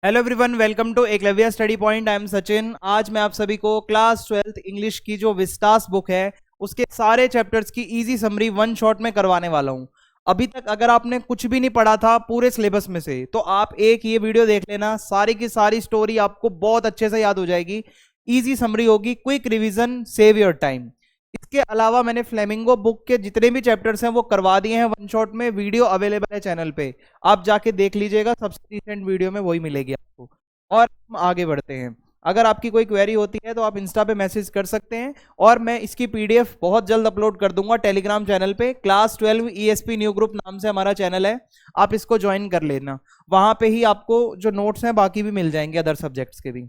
Hello everyone, welcome to Eklavya study point. I am Sachin. आज मैं आप सभी को क्लास 12th इंग्लिश की जो विस्तास बुक है उसके सारे चैप्टर्स की इजी समरी वन शॉट में करवाने वाला हूं। अभी तक अगर आपने कुछ भी नहीं पढ़ा था पूरे सिलेबस में से तो आप एक ये वीडियो देख लेना, सारी की सारी स्टोरी आपको बहुत अच्छे से याद हो जाएगी। इजी समरी होगी, quick revision, save your time. इसके अलावा मैंने फ्लेमिंगो बुक के जितने भी चैप्टर्स हैं वो करवा दिए हैं वन शॉट में। वीडियो अवेलेबल है चैनल पे, आप जाके देख लीजिएगा। सबसे रिसेंट वीडियो में वही मिलेगी आपको। और हम आगे बढ़ते हैं। अगर आपकी कोई क्वेरी होती है तो आप इंस्टा पे मैसेज कर सकते हैं और मैं इसकी पीडीएफ बहुत जल्द अपलोड कर दूंगा टेलीग्राम चैनल पे। क्लास 12 ईएसपी न्यू ग्रुप नाम से हमारा चैनल है, आप इसको ज्वाइन कर लेना। वहां पे ही आपको जो नोट्स हैं बाकी भी मिल जाएंगे, अदर सब्जेक्ट्स के भी।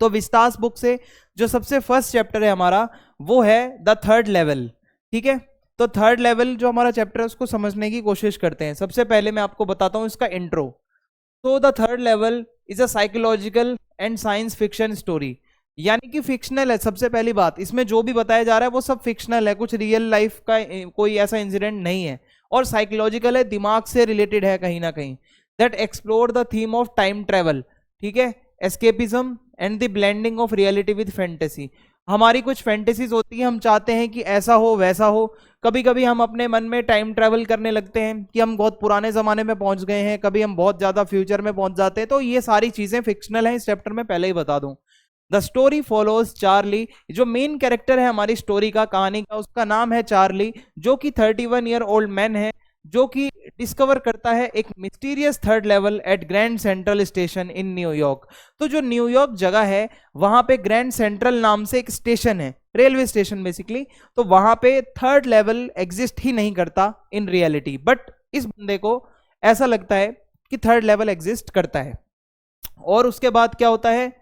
तो विस्तास बुक से जो सबसे फर्स्ट चैप्टर है हमारा वो है द थर्ड लेवल। ठीक है, तो थर्ड लेवल जो हमारा चैप्टर है उसको समझने की कोशिश करते हैं। सबसे पहले मैं आपको बताता हूं इसका इंट्रो। तो the third level is a psychological and science fiction story, यानी कि फिक्शनल है। सबसे पहली बात, इसमें जो भी बताया जा रहा है वो सब फिक्शनल है, कुछ रियल लाइफ का कोई ऐसा इंसिडेंट नहीं है। और साइकोलॉजिकल है, दिमाग से रिलेटेड है कहीं ना कहीं। That explore the theme of time travel, ठीक है, escapism and the blending of reality with fantasy. हमारी कुछ फैंटेसीज होती है, हम चाहते हैं कि ऐसा हो वैसा हो। कभी कभी हम अपने मन में टाइम ट्रैवल करने लगते हैं कि हम बहुत पुराने जमाने में पहुंच गए हैं, कभी हम बहुत ज्यादा फ्यूचर में पहुंच जाते हैं। तो ये सारी चीजें फिक्शनल हैं, इस चैप्टर में पहले ही बता दूं। The story follows Charlie. जो मेन कैरेक्टर है हमारी स्टोरी का, कहानी का, उसका नाम है चार्ली, जो कि 31 ईयर ओल्ड मैन है, जो कि डिस्कवर करता है एक mysterious third level at Grand Central station in New York. तो जो न्यूयॉर्क जगह है वहां पे ग्रैंड सेंट्रल नाम से एक स्टेशन है, रेलवे स्टेशन बेसिकली। तो वहां पे थर्ड लेवल एग्जिस्ट ही नहीं करता इन रियलिटी, बट इस बंदे को ऐसा लगता है कि थर्ड लेवल एग्जिस्ट करता है। और उसके बाद क्या होता है,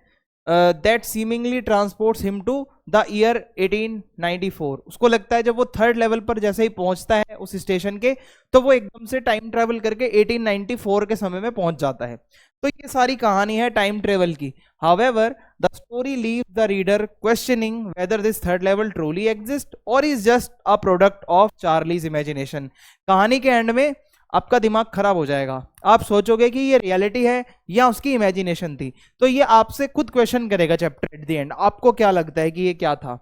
that seemingly transports him to the year 1894। उसको लगता है जब वो थर्ड लेवल पर जैसे ही पहुंचता है उस स्टेशन के, तो वो एकदम से टाइम ट्रेवल करके 1894 के समय में पहुंच जाता है। तो ये सारी कहानी है टाइम ट्रेवल की। However the story leave the reader questioning whether this third level truly exist और is just a product of Charlie's imagination. कहानी के एंड में आपका दिमाग खराब हो जाएगा, आप सोचोगे कि ये रियलिटी है या उसकी इमेजिनेशन थी। तो ये आपसे खुद क्वेश्चन करेगा चैप्टर एट द एंड, आपको क्या लगता है कि ये क्या था।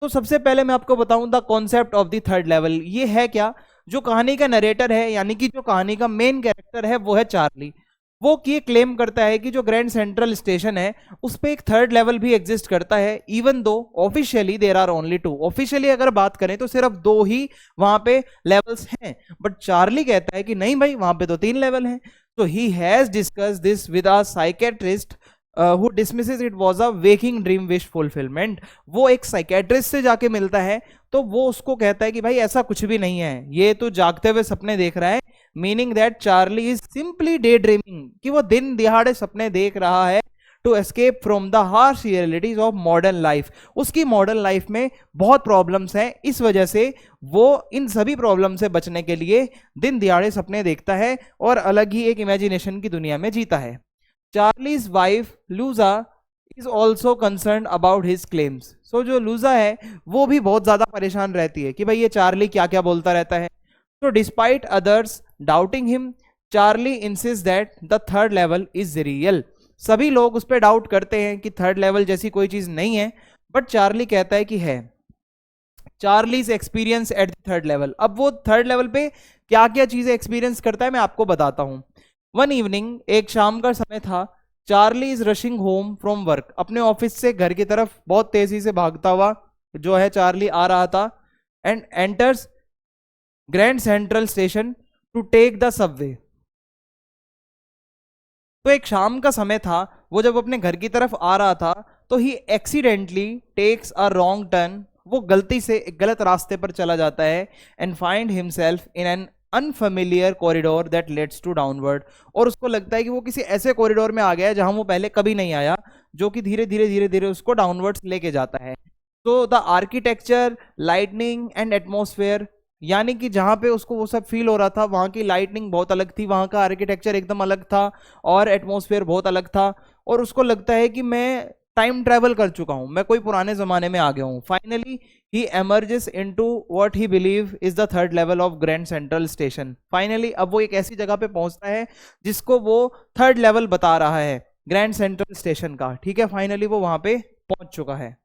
तो सबसे पहले मैं आपको बताऊं the concept of the third level ये है क्या। जो कहानी का नरेटर है, यानी कि जो कहानी का मेन कैरेक्टर है वो है चार्ली। वो ये क्लेम करता है कि जो ग्रैंड सेंट्रल स्टेशन है उस पे एक थर्ड लेवल भी एग्जिस्ट करता है, even though officially there are only two. Officially अगर बात करें तो सिर्फ दो ही वहां पे लेवल्स हैं, बट चार्ली कहता है कि नहीं भाई, वहां पे तो 3 लेवल हैं। तो he has discuss this with a psychiatrist who dismisses it was a waking dream wish fulfilment. वो एक साइकेट्रिस्ट से जाके मिलता है तो वो उसको कहता है कि भाई ऐसा कुछ भी नहीं है, ये तो जागते हुए सपने देख रहा है। Meaning that Charlie is simply daydreaming, कि वो दिन दिहाड़े सपने देख रहा है to escape from the harsh realities of modern life. उसकी मॉडर्न लाइफ में बहुत प्रॉब्लम्स हैं, इस वजह से वो इन सभी प्रॉब्लम से बचने के लिए दिन दिहाड़े सपने देखता है और अलग ही एक इमेजिनेशन की दुनिया में जीता है। Charlie's wife Louisa is also concern about his claims. So जो लूजा है वो भी बहुत ज्यादा परेशान रहती है कि भाई ये चार्ली क्या क्या बोलता रहता है। तो despite others doubting him, Charlie insist that the third level is real. सभी लोग उस पर डाउट करते हैं कि थर्ड लेवल जैसी कोई चीज नहीं है, बट चार्ली कहता है कि है। Charlie's experience at the third level. अब वो थर्ड लेवल पे क्या क्या चीजें एक्सपीरियंस करता है मैं आपको बताता हूं। वन इवनिंग, एक शाम का समय था, Charlie is rushing home from work. अपने ऑफिस से घर की तरफ बहुत तेजी से भागता हुआ जो है चार्ली आ रहा था, and enters Grand Central station to take the subway. तो एक शाम का समय था, वो जब अपने घर की तरफ आ रहा था तो he accidentally takes a wrong turn. वो गलती से एक गलत रास्ते पर चला जाता है and find himself in an unfamiliar corridor that leads to downward. और उसको लगता है कि वो किसी ऐसे कॉरिडोर में आ गया है जहां वो पहले कभी नहीं आया, जो कि धीरे धीरे धीरे धीरे उसको डाउनवर्ड्स लेके जाता है। तो the architecture, lightning and atmosphere, यानी कि जहां पे उसको वो सब फील हो रहा था, वहां की लाइटनिंग बहुत अलग थी, वहां का आर्किटेक्चर एकदम अलग था और एटमॉस्फेयर बहुत अलग था। और उसको लगता है कि मैं टाइम ट्रैवल कर चुका हूं, मैं कोई पुराने जमाने में आ गया हूं। Finally he emerges into what he believe is the third level of grand Central station. Finally अब वो एक ऐसी जगह पे पहुंचता है जिसको वो थर्ड लेवल बता रहा है। ग्रैंड सेंट्रल स्टेशन का, ठीक है। फाइनली वो वहां पे पहुंच चुका है।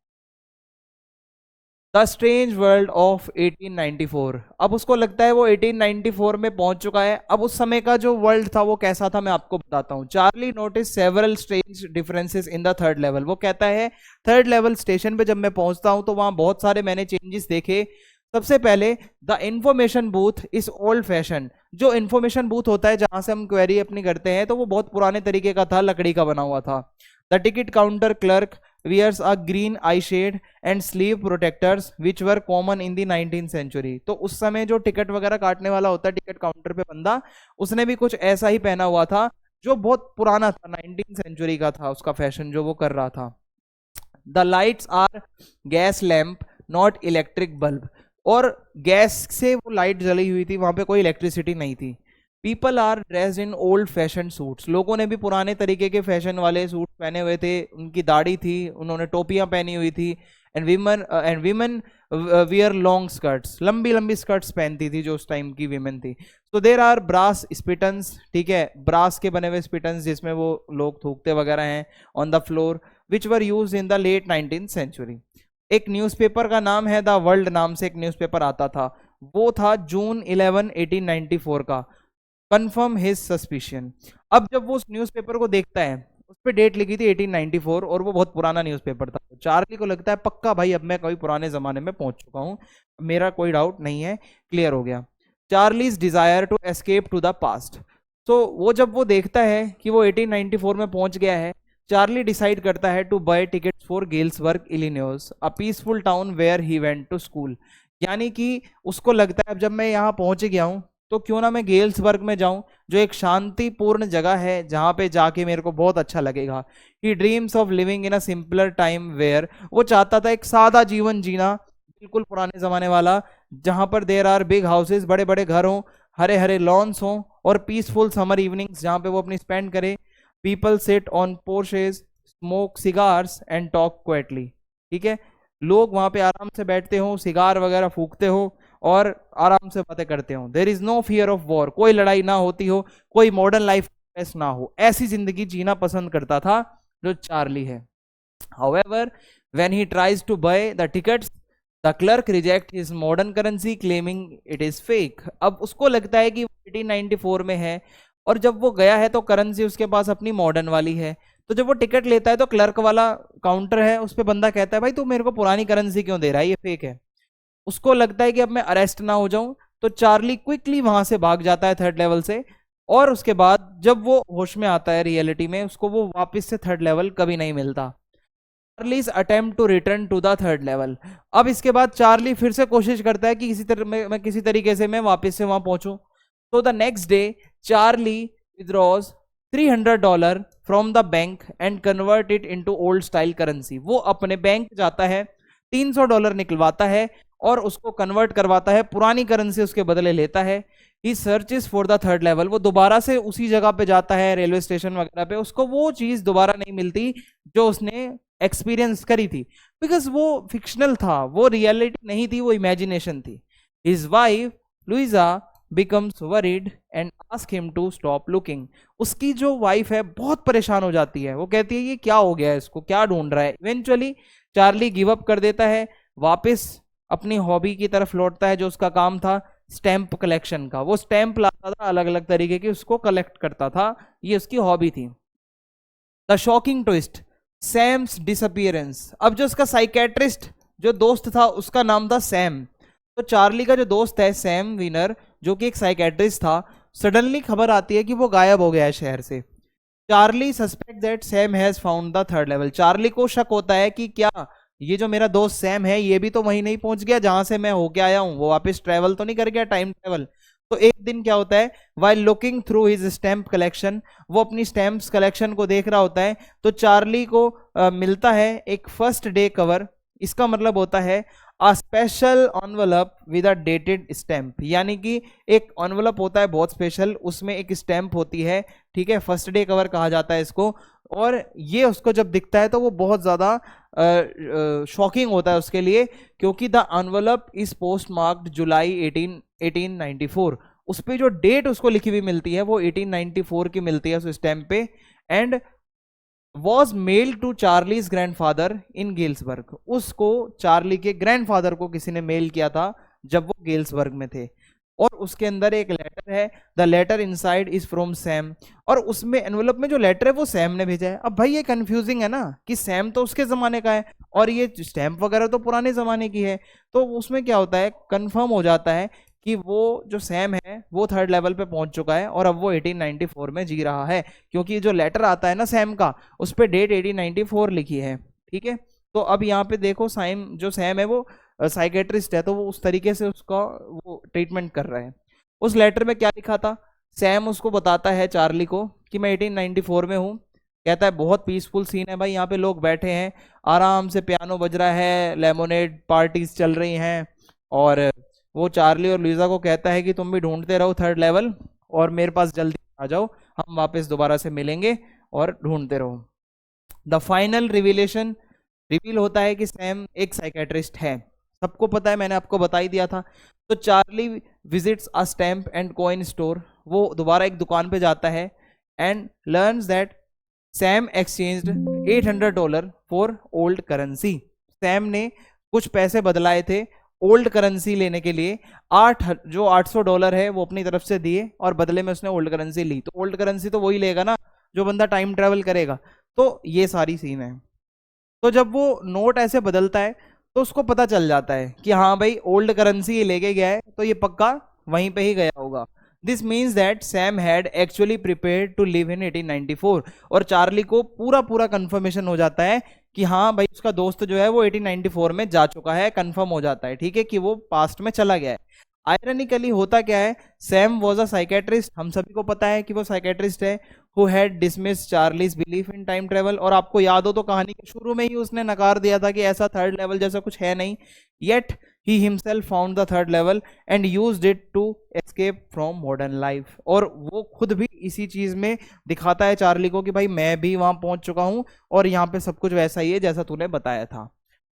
The strange world of 1894। अब उसको लगता है वो 1894 में पहुंच चुका है। अब उस समय का जो वर्ल्ड था वो कैसा था मैं आपको बताता हूँ। Charlie notice several strange differences in the third level. वो कहता है थर्ड लेवल स्टेशन पे जब मैं पहुंचता हूं तो वहां बहुत सारे मैंने चेंजेस देखे। सबसे पहले the information booth is old fashion. जो इंफॉर्मेशन बूथ होता है जहां से हम क्वेरी अपनी करते हैं तो वो बहुत पुराने तरीके का था, लकड़ी का बना हुआ था। The ticket counter clerk wears a green eye shade and sleeve protectors which were common in the 19th century। तो उस समय जो टिकट वगैरह काटने वाला होता है टिकट काउंटर पे बंदा, उसने भी कुछ ऐसा ही पहना हुआ था जो बहुत पुराना था, 19th सेंचुरी का था उसका फैशन जो वो कर रहा था। The lights are gas lamp not electric bulb. और गैस से वो लाइट जली हुई थी, वहां पे कोई इलेक्ट्रिसिटी नहीं थी। People are dressed in old fashion suits. लोगों ने भी पुराने तरीके के फैशन वाले सूट पहने हुए थे, उनकी दाढ़ी थी, उन्होंने टोपियां पहनी हुई थी। And women wear long skirts. लंबी लंबी स्कर्ट्स पहनती थी जो उस टाइम की वीमेन थी। तो देर आर ब्रास स्पिटन्स, ठीक है, ब्रास के बने हुए स्पिटन्स जिसमें वो लोग थूकते वगैरह हैं, on the floor, which were use in the late 19th century. एक न्यूज़पेपर का नाम है द वर्ल्ड, नाम से एक न्यूज़पेपर आता था, वो था जून 11 1894 का। Confirm his suspicion. अब जब वो उस न्यूज़पेपर को देखता है, उस पर डेट लिखी थी 1894 और वो बहुत पुराना न्यूज़पेपर था। चार्ली को लगता है पक्का भाई अब मैं कोई पुराने जमाने में पहुंच चुका हूं, मेरा कोई डाउट नहीं है, क्लियर हो गया। Charlie's desire to escape to the past. तो वो जब वो देखता है कि वो 1894 में पहुंच गया है, चार्ली डिसाइड करता है to buy tickets for Galesburg Illinois, a peaceful town where he went to school. यानी कि उसको लगता है अब जब मैं यहाँ पहुंच गया हूँ तो क्यों ना मैं गेल्सबर्ग में जाऊं, जो एक शांतिपूर्ण जगह है जहां पे जाके मेरे को बहुत अच्छा लगेगा। He dreams of living in a simpler time where. वो चाहता था एक सादा जीवन जीना, बिल्कुल पुराने जमाने वाला, जहां पर देर आर बिग हाउसेस, बड़े बड़े घर हों, हरे हरे लॉन्स हों, और पीसफुल समर इवनिंग्स जहां पे वो अपनी स्पेंड करे। People sit on porches, smoke cigars and talk quietly. ठीक है, लोग वहां पे आराम से बैठते हो, सिगार वगैरह फूकते हो और आराम से बातें करते हो। There is no fear of war. कोई लड़ाई ना होती हो, कोई मॉडर्न लाइफ ना हो, ऐसी जिंदगी जीना पसंद करता था जो चार्ली है। However, when he tries to buy the tickets, the clerk rejects his modern currency claiming it is fake। अब उसको लगता है कि 1894 में है और जब वो गया है तो करेंसी उसके पास अपनी मॉडर्न वाली है। तो जब वो टिकट लेता है तो क्लर्क वाला काउंटर है उस पर बंदा कहता है भाई तू मेरे को पुरानी करेंसी क्यों दे रहा है, ये फेक है। उसको लगता है कि अब मैं अरेस्ट ना हो जाऊं, तो चार्ली क्विकली वहां से भाग जाता है थर्ड लेवल से। और उसके बाद जब वो होश में आता है रियलिटी में, उसको वो वापस से थर्ड लेवल कभी नहीं मिलता। Charlie's attempt to return to the third level. अब इसके बाद चार्ली फिर से कोशिश करता है कि किसी तरह मैं किसी तरीके से मैं वापस से वहां पहुंचूं। तो the next day Charlie withdraws $300 from the bank and convert it into old style currency. वो अपने बैंक जाता है, $300 निकलवाता है और उसको कन्वर्ट करवाता है, पुरानी करेंसी उसके बदले लेता है। ही searches for the third level. वो दोबारा से उसी जगह पे जाता है, रेलवे स्टेशन वगैरह पे, उसको वो चीज दोबारा नहीं मिलती जो उसने एक्सपीरियंस करी थी, बिकॉज वो फिक्शनल था, वो रियलिटी नहीं थी, वो इमेजिनेशन थी। His wife Louisa becomes worried and ask him to stop looking. उसकी जो वाइफ है बहुत परेशान हो जाती है, वो कहती है ये क्या हो गया है, इसको क्या ढूंढ रहा है। इवेंचुअली चार्ली गिव अप कर देता है, वापस अपनी हॉबी की तरफ लौटता है जो उसका काम था स्टैंप कलेक्शन का। वो स्टैंप लाता था अलग अलग तरीके के, उसको कलेक्ट करता था, ये उसकी हॉबी थी। The shocking twist, Sam's disappearance. अब जो उसका साइकेट्रिस्ट जो दोस्त था उसका नाम था सैम। तो चार्ली का जो दोस्त है सैम वीनर, जो कि एक साइकेट्रिस्ट था, सडनली खबर आती है कि वो गायब हो गया है शहर से। Charlie suspect that Sam has found the third level. Charlie को शक होता है कि क्या ये जो मेरा दोस्त सैम है ये भी तो वहीं नहीं पहुंच गया जहां से मैं होके आया हूं, वो वापस ट्रेवल तो नहीं कर गया, टाइम ट्रेवल। तो एक दिन क्या होता है, while looking through his stamp collection, वो अपनी स्टैम्प्स कलेक्शन को देख रहा होता है, तो चार्ली को मिलता है एक फर्स्ट डे कवर। इसका मतलब होता है a special envelope with a dated stamp, यानी कि एक एनवलप होता है बहुत स्पेशल, उसमें एक स्टैम्प होती है, ठीक है, फर्स्ट डे कवर कहा जाता है इसको। और ये उसको जब दिखता है तो वो बहुत ज़्यादा शॉकिंग होता है उसके लिए, क्योंकि the envelope is postmarked July 1894। उस पर जो डेट उसको लिखी हुई मिलती है वो 1894 की मिलती है उस स्टैम्प पे। And was mail to Charlie's grandfather in Galesburg. उसको चार्ली के ग्रैंडफादर को किसी ने मेल किया था जब वो गेल्सबर्ग में थे, और उसके अंदर एक लेटर है, the letter inside is from Sam, और उसमें एनवेलप में जो लेटर है वो सैम ने भेजा है। अब भाई ये कंफ्यूजिंग है ना कि सैम तो उसके जमाने का है और ये स्टैम्प वगैरह तो पुराने जमाने की है, तो उसमें क्या होता है, कंफर्म हो जाता है कि वो जो सैम है वो थर्ड लेवल पे पहुंच चुका है और अब वो 1894 में जी रहा है, क्योंकि जो लेटर आता है ना सैम का, उस पर डेट 1894 लिखी है। ठीक है, तो अब यहाँ पे देखो साइम जो सैम है वो साइकेट्रिस्ट है, तो वो उस तरीके से उसका वो ट्रीटमेंट कर रहा है। उस लेटर में क्या लिखा था, सैम उसको बताता है चार्ली को कि मैं 1894 में हूँ। कहता है बहुत पीसफुल सीन है भाई, यहाँ पे लोग बैठे हैं आराम से, पियानो बज रहा है, लेमोनेड पार्टीज चल रही हैं, और वो चार्ली और लुइजा को कहता है कि तुम भी ढूंढते रहो थर्ड लेवल और मेरे पास जल्दी आ जाओ, हम वापस दोबारा से मिलेंगे, और ढूंढते रहो। द फाइनल रिवीलेशन, रिवील होता है कि सैम एक साइकेट्रिस्ट है, सबको पता है, मैंने आपको बता ही दिया था। तो Charlie visits a stamp and coin store, वो दोबारा एक दुकान पे जाता है, and learns that Sam exchanged $800 for old currency. Sam ने कुछ पैसे बदलाए थे ओल्ड करेंसी लेने के लिए, जो $800 है वो अपनी तरफ से दिए और बदले में उसने ओल्ड करेंसी ली। तो ओल्ड करेंसी तो वही लेगा ना जो बंदा टाइम ट्रेवल करेगा। तो ये सारी सीन है। तो जब वो नोट ऐसे बदलता है तो उसको पता चल जाता है कि हाँ भाई ओल्ड करेंसी ये लेके गया है, तो ये पक्का वहीं पे ही गया होगा। This means that Sam had actually prepared to live in 1894, और चार्ली को पूरा पूरा कंफर्मेशन हो जाता है कि हाँ भाई उसका दोस्त जो है वो 1894 में जा चुका है, कंफर्म हो जाता है, ठीक है, कि वो पास्ट में चला गया है। आयरनिकली होता क्या है, सैम वॉज अ साइकेट्रिस्ट, हम सभी को पता है कि वो साइकेट्रिस्ट है, who had dismiss Charlie's belief in time travel, और आपको याद हो तो कहानी के शुरू में ही उसने नकार दिया था कि ऐसा थर्ड लेवल जैसा कुछ है नहीं। Yet he himself found the third level and used it to escape from modern life, और वो खुद भी इसी चीज में दिखाता है चार्ली को कि भाई मैं भी वहां पहुंच चुका हूं और यहाँ पे सब कुछ वैसा ही है जैसा तूने बताया था।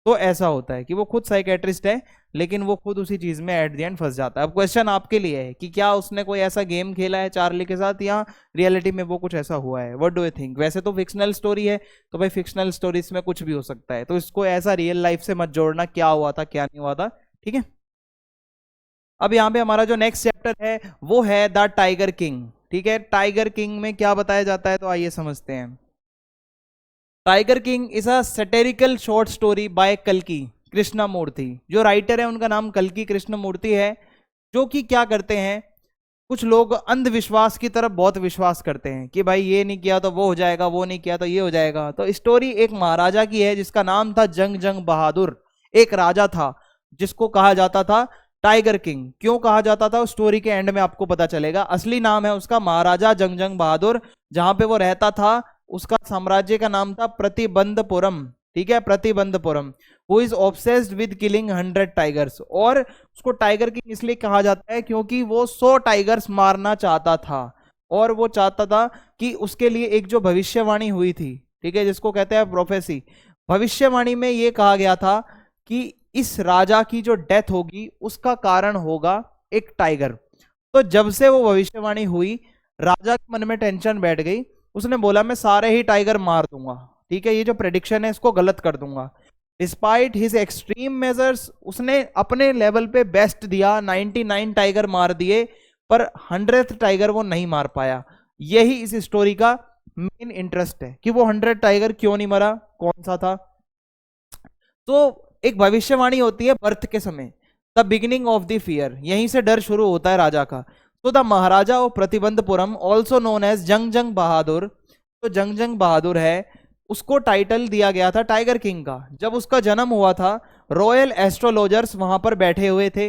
तो ऐसा होता है कि वो खुद साइकेट्रिस्ट है लेकिन वो खुद उसी चीज में एट द एंड फंस जाता है। अब क्वेश्चन आपके लिए है कि क्या उसने कोई ऐसा गेम खेला है चार्ली के साथ, या रियलिटी में वो कुछ ऐसा हुआ है, व्हाट डू यू थिंक। वैसे तो फिक्शनल स्टोरी है, तो भाई फिक्शनल स्टोरीज में कुछ भी हो सकता है, तो इसको ऐसा रियल लाइफ से मत जोड़ना, क्या हुआ था क्या नहीं हुआ था, ठीक है। अब यहाँ पे हमारा जो नेक्स्ट चैप्टर है वो है द टाइगर किंग। ठीक है, टाइगर किंग में क्या बताया जाता है, तो आइए समझते हैं। Tiger King is a satirical short story by कल्कि कृष्णमूर्ति। जो राइटर है उनका नाम कल्कि कृष्णमूर्ति है, जो कि क्या करते हैं, कुछ लोग अंधविश्वास की तरफ बहुत विश्वास करते हैं कि भाई ये नहीं किया तो वो हो जाएगा, वो नहीं किया तो ये हो जाएगा। तो स्टोरी एक महाराजा की है जिसका नाम था जंग जंग बहादुर। एक राजा था जिसको कहा जाता था टाइगर किंग। क्यों कहा जाता था, स्टोरी के एंड में आपको पता चलेगा। असली नाम है उसका महाराजा जंग जंग बहादुर। जहां पे वो रहता था उसका साम्राज्य का नाम था प्रतिबंधपुरम। ठीक है, Pratibandapuram. Who is obsessed with killing 100 tigers, और उसको टाइगर किंग इसलिए कहा जाता है क्योंकि वो 100 टाइगर्स मारना चाहता था, और वो चाहता था कि उसके लिए एक जो भविष्यवाणी हुई थी, ठीक है, जिसको कहते हैं प्रोफेसी, भविष्यवाणी में ये कहा गया था कि इस राजा की जो डेथ होगी उसका कारण होगा एक टाइगर। तो जब से वो भविष्यवाणी हुई, राजा के मन में टेंशन बैठ गई, उसने बोला मैं सारे ही टाइगर मार दूंगा, ठीक है, ये जो प्रेडिक्शन है इसको गलत कर दूंगा। डिस्पाइट हिज एक्सट्रीम मेजर्स, उसने अपने लेवल पे बेस्ट दिया, 99 टाइगर मार दिए, पर 100th टाइगर वो नहीं मार पाया। यही इस स्टोरी का मेन इंटरेस्ट है कि वो 100 टाइगर क्यों नहीं मरा, कौन सा था। तो एक भविष्यवाणी होती है बर्थ के समय, the beginning of the fear, यहीं से डर शुरू होता है राजा का। तो the maharaja of Pratibandhapuram also known as Jung Jung बहादुर, तो जंग जंग बहादुर है, उसको टाइटल दिया गया था टाइगर किंग का। जब उसका जन्म हुआ था, रॉयल एस्ट्रोलॉजर्स वहां पर बैठे हुए थे,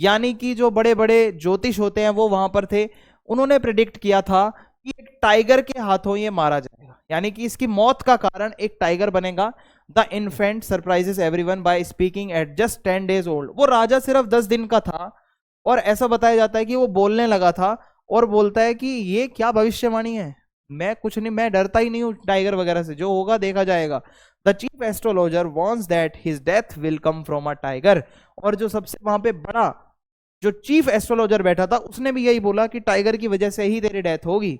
यानी कि जो बड़े बड़े ज्योतिष होते हैं वो वहां पर थे। उन्होंने प्रिडिक्ट किया था कि एक टाइगर के हाथों ये मारा जाएगा, यानी कि इसकी मौत का कारण एक टाइगर बनेगा। The infant surprises everyone by speaking at just 10 days old. वो राजा सिर्फ 10 दिन का था, और ऐसा बताया जाता है कि वो बोलने लगा था और बोलता है कि ये क्या भविष्यवाणी है, मैं कुछ नहीं, मैं डरता ही नहीं हूं टाइगर वगैरह से, जो होगा देखा जाएगा। The chief astrologer wants that his death will come from a tiger, और जो सबसे वहां पे बड़ा जो चीफ एस्ट्रोलॉजर बैठा था उसने भी यही बोला कि टाइगर की वजह से ही तेरी डेथ होगी।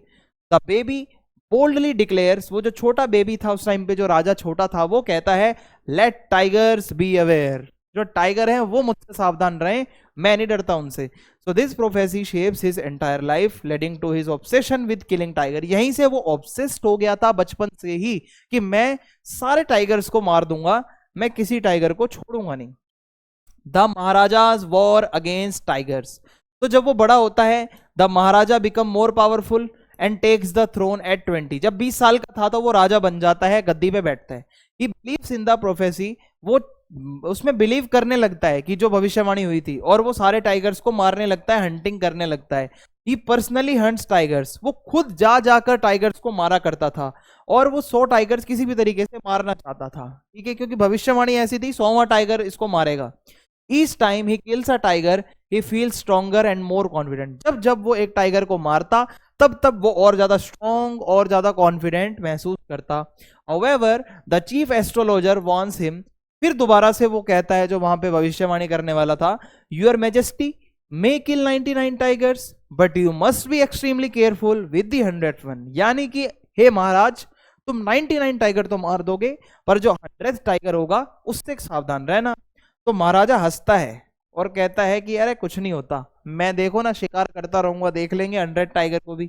द बेबी बोल्डली डिक्लेयर्स, वो जो छोटा बेबी था उस टाइम पे, जो राजा छोटा था, वो कहता है लेट टाइगर्स बी अवेयर, जो टाइगर हैं वो मुझसे सावधान रहें, मैं नहीं डरता उनसे। So this prophecy shapes his entire life leading to his obsession with killing tiger. यहीं से वो ऑब्सेस्ड हो गया था बचपन से ही कि मैं सारे टाइगर्स को मार दूंगा, मैं किसी टाइगर को छोड़ूंगा नहीं। The Maharaja's war against tigers. तो जब वो बड़ा होता है, the Maharaja become more powerful and takes the throne at 20। जब 20 साल का था तो वो राजा बन जाता है, गद्दी पे बैठता है। He believes in the prophecy, वो उसमें बिलीव करने लगता है कि जो भविष्यवाणी हुई थी, और वो सारे टाइगर्स को मारने लगता है, हंटिंग करने लगता है। ही पर्सनली हंट्स टाइगर्स, वो खुद जा जाकर टाइगर्स को मारा करता था, और वो 100 टाइगर्स किसी भी तरीके से मारना चाहता था, ठीक है, क्योंकि भविष्यवाणी ऐसी थी 100वां टाइगर इसको मारेगा। Each time he kills a tiger he feel stronger and more confident. जब जब वो एक टाइगर को मारता, तब तब वो और ज्यादा स्ट्रॉन्ग और ज्यादा कॉन्फिडेंट महसूस करता। However, the chief astrologer warns him, फिर दोबारा से वो कहता है, जो वहां पे भविष्यवाणी करने वाला था, your majesty may kill 99 tigers but you must be extremely careful with the 100th one. यानी कि हे महाराज, तुम 99 टाइगर तो मार दोगे, पर जो 100th टाइगर होगा उससे सावधान रहना। तो महाराजा हंसता है और कहता है कि अरे कुछ नहीं होता, मैं देखो ना शिकार करता रहूंगा, देख लेंगे 100 टाइगर को भी।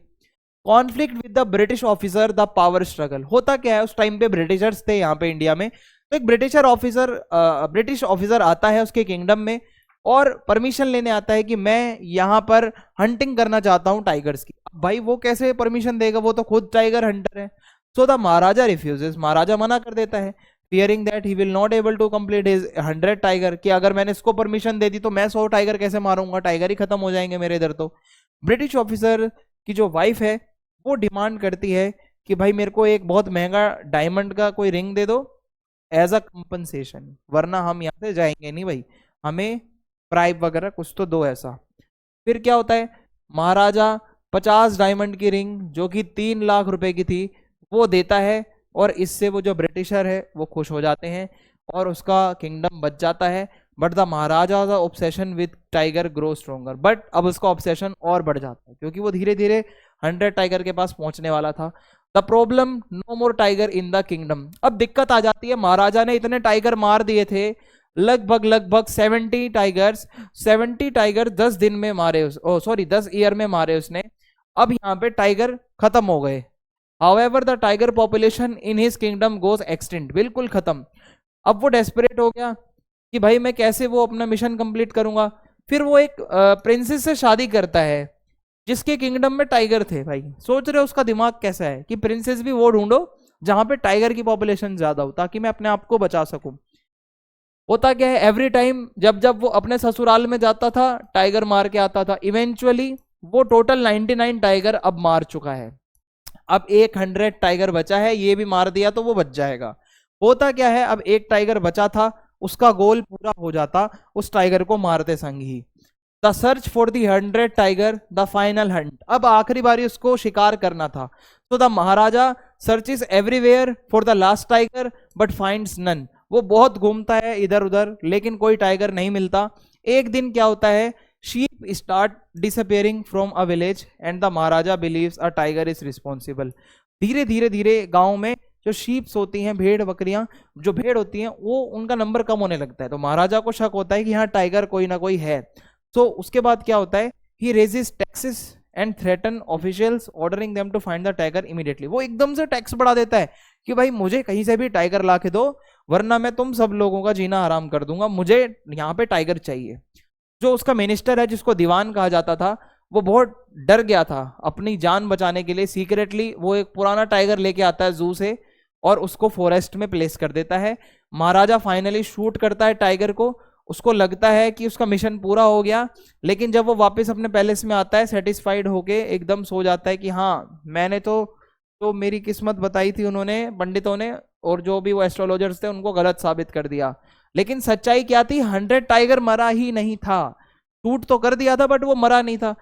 Conflict with the British officer, the power struggle. होता क्या है, उस टाइम पे ब्रिटिशर्स थे यहाँ पे इंडिया में, तो एक ब्रिटिश ऑफिसर आता है उसके किंगडम में, और परमिशन लेने आता है कि मैं यहाँ पर हंटिंग करना चाहता हूँ टाइगर्स की। भाई वो कैसे परमिशन देगा, वो तो खुद टाइगर हंटर है। सो द महाराजा रिफ्यूजेस, महाराजा मना कर देता है, fearing that he will not able to complete his 100 tiger, कि अगर मैंने इसको परमिशन दे दी तो मैं 100 टाइगर कैसे मारूंगा, टाइगर ही खत्म हो जाएंगे मेरे इधर। तो ब्रिटिश ऑफिसर की जो वाइफ है वो डिमांड करती है कि भाई मेरे को एक बहुत महंगा डायमंड का कोई रिंग दे दो एज अ कंपनसेशन, वरना हम यहाँ से जाएंगे नहीं भाई, हमें प्राइब वगैरह कुछ तो दो ऐसा। फिर क्या होता है, महाराजा 50 डायमंड की रिंग जो कि 3 लाख रुपए की थी वो देता है, और इससे वो जो ब्रिटिशर है वो खुश हो जाते हैं और उसका किंगडम बच जाता है। But the Maharaja the obsession with tiger grow stronger, but अब उसका ऑब्सेशन और बढ़ जाता है क्योंकि वो धीरे धीरे 100 टाइगर के पास पहुंचने वाला था। The problem, no more tiger in the kingdom. अब दिक्कत आ जाती है, महाराजा ने इतने टाइगर मार दिए थे, लगभग 70 टाइगर्स, 70 टाइगर 10 दिन में मारे, 10 ईयर में मारे उसने। अब यहाँ पे टाइगर खत्म हो गए। However, the tiger population in his kingdom goes extinct, बिल्कुल खत्म। अब वो डेस्परेट हो गया कि भाई मैं कैसे वो अपना मिशन कंप्लीट करूंगा। फिर वो एक प्रिंसेस से शादी करता है जिसके किंगडम में टाइगर थे। भाई सोच रहे हो उसका दिमाग कैसा है कि प्रिंसेस भी वो ढूंढो जहां पे टाइगर की पॉपुलेशन ज्यादा हो, ताकि मैं अपने आप को बचा सकूं। होता क्या है, एवरी टाइम जब जब वो अपने ससुराल में जाता था टाइगर मार के आता था। इवेंचुअली वो टोटल 99 टाइगर अब मार चुका है, अब 100 टाइगर बचा है, ये भी मार दिया तो वो बच जाएगा। होता क्या है, अब एक टाइगर बचा था, उसका गोल पूरा हो जाता उस टाइगर को मारते संग ही। The search for the 100 tiger, the final hunt. अब आखिरी बारी उसको शिकार करना था। तो the Maharaja searches everywhere for the last tiger but finds none. वो बहुत घूमता है इधर उधर लेकिन कोई टाइगर नहीं मिलता। एक दिन क्या होता है, sheep start disappearing from a village and the Maharaja believes a tiger is responsible। धीरे धीरे धीरे गांव में जो शीप्स होती हैं, भेड़ बकरियां जो भेड़ होती हैं, वो उनका नंबर कम होने लगता है। तो महाराजा को शक होता है कि यहाँ टाइगर कोई ना कोई है। तो उसके बाद क्या होता है, he raises taxes and threaten officials ordering them to find the tiger immediately। वो एकदम से टैक्स बढ़ा देता है कि भाई मुझे कहीं से भी टाइगर ला के दो, वरना मैं तुम सब लोगों का जीना हराम कर दूंगा, मुझे यहाँ पे टाइगर चाहिए। जो उसका मिनिस्टर है जिसको दीवान कहा जाता था, वो बहुत डर गया था, अपनी जान बचाने के लिए सीक्रेटली वो एक पुराना टाइगर लेके आता है जू से और उसको फॉरेस्ट में प्लेस कर देता है। महाराजा फाइनली शूट करता है टाइगर को, उसको लगता है कि उसका मिशन पूरा हो गया। लेकिन जब वो वापस अपने पैलेस में आता है सेटिस्फाइड होके एकदम सो जाता है कि हाँ मैंने तो मेरी किस्मत बताई थी उन्होंने, पंडितों ने, और जो भी वो एस्ट्रोलॉजर्स थे उनको गलत साबित कर दिया। लेकिन सच्चाई क्या थी, 100 टाइगर मरा ही नहीं था, शूट तो कर दिया था बट वो मरा नहीं था।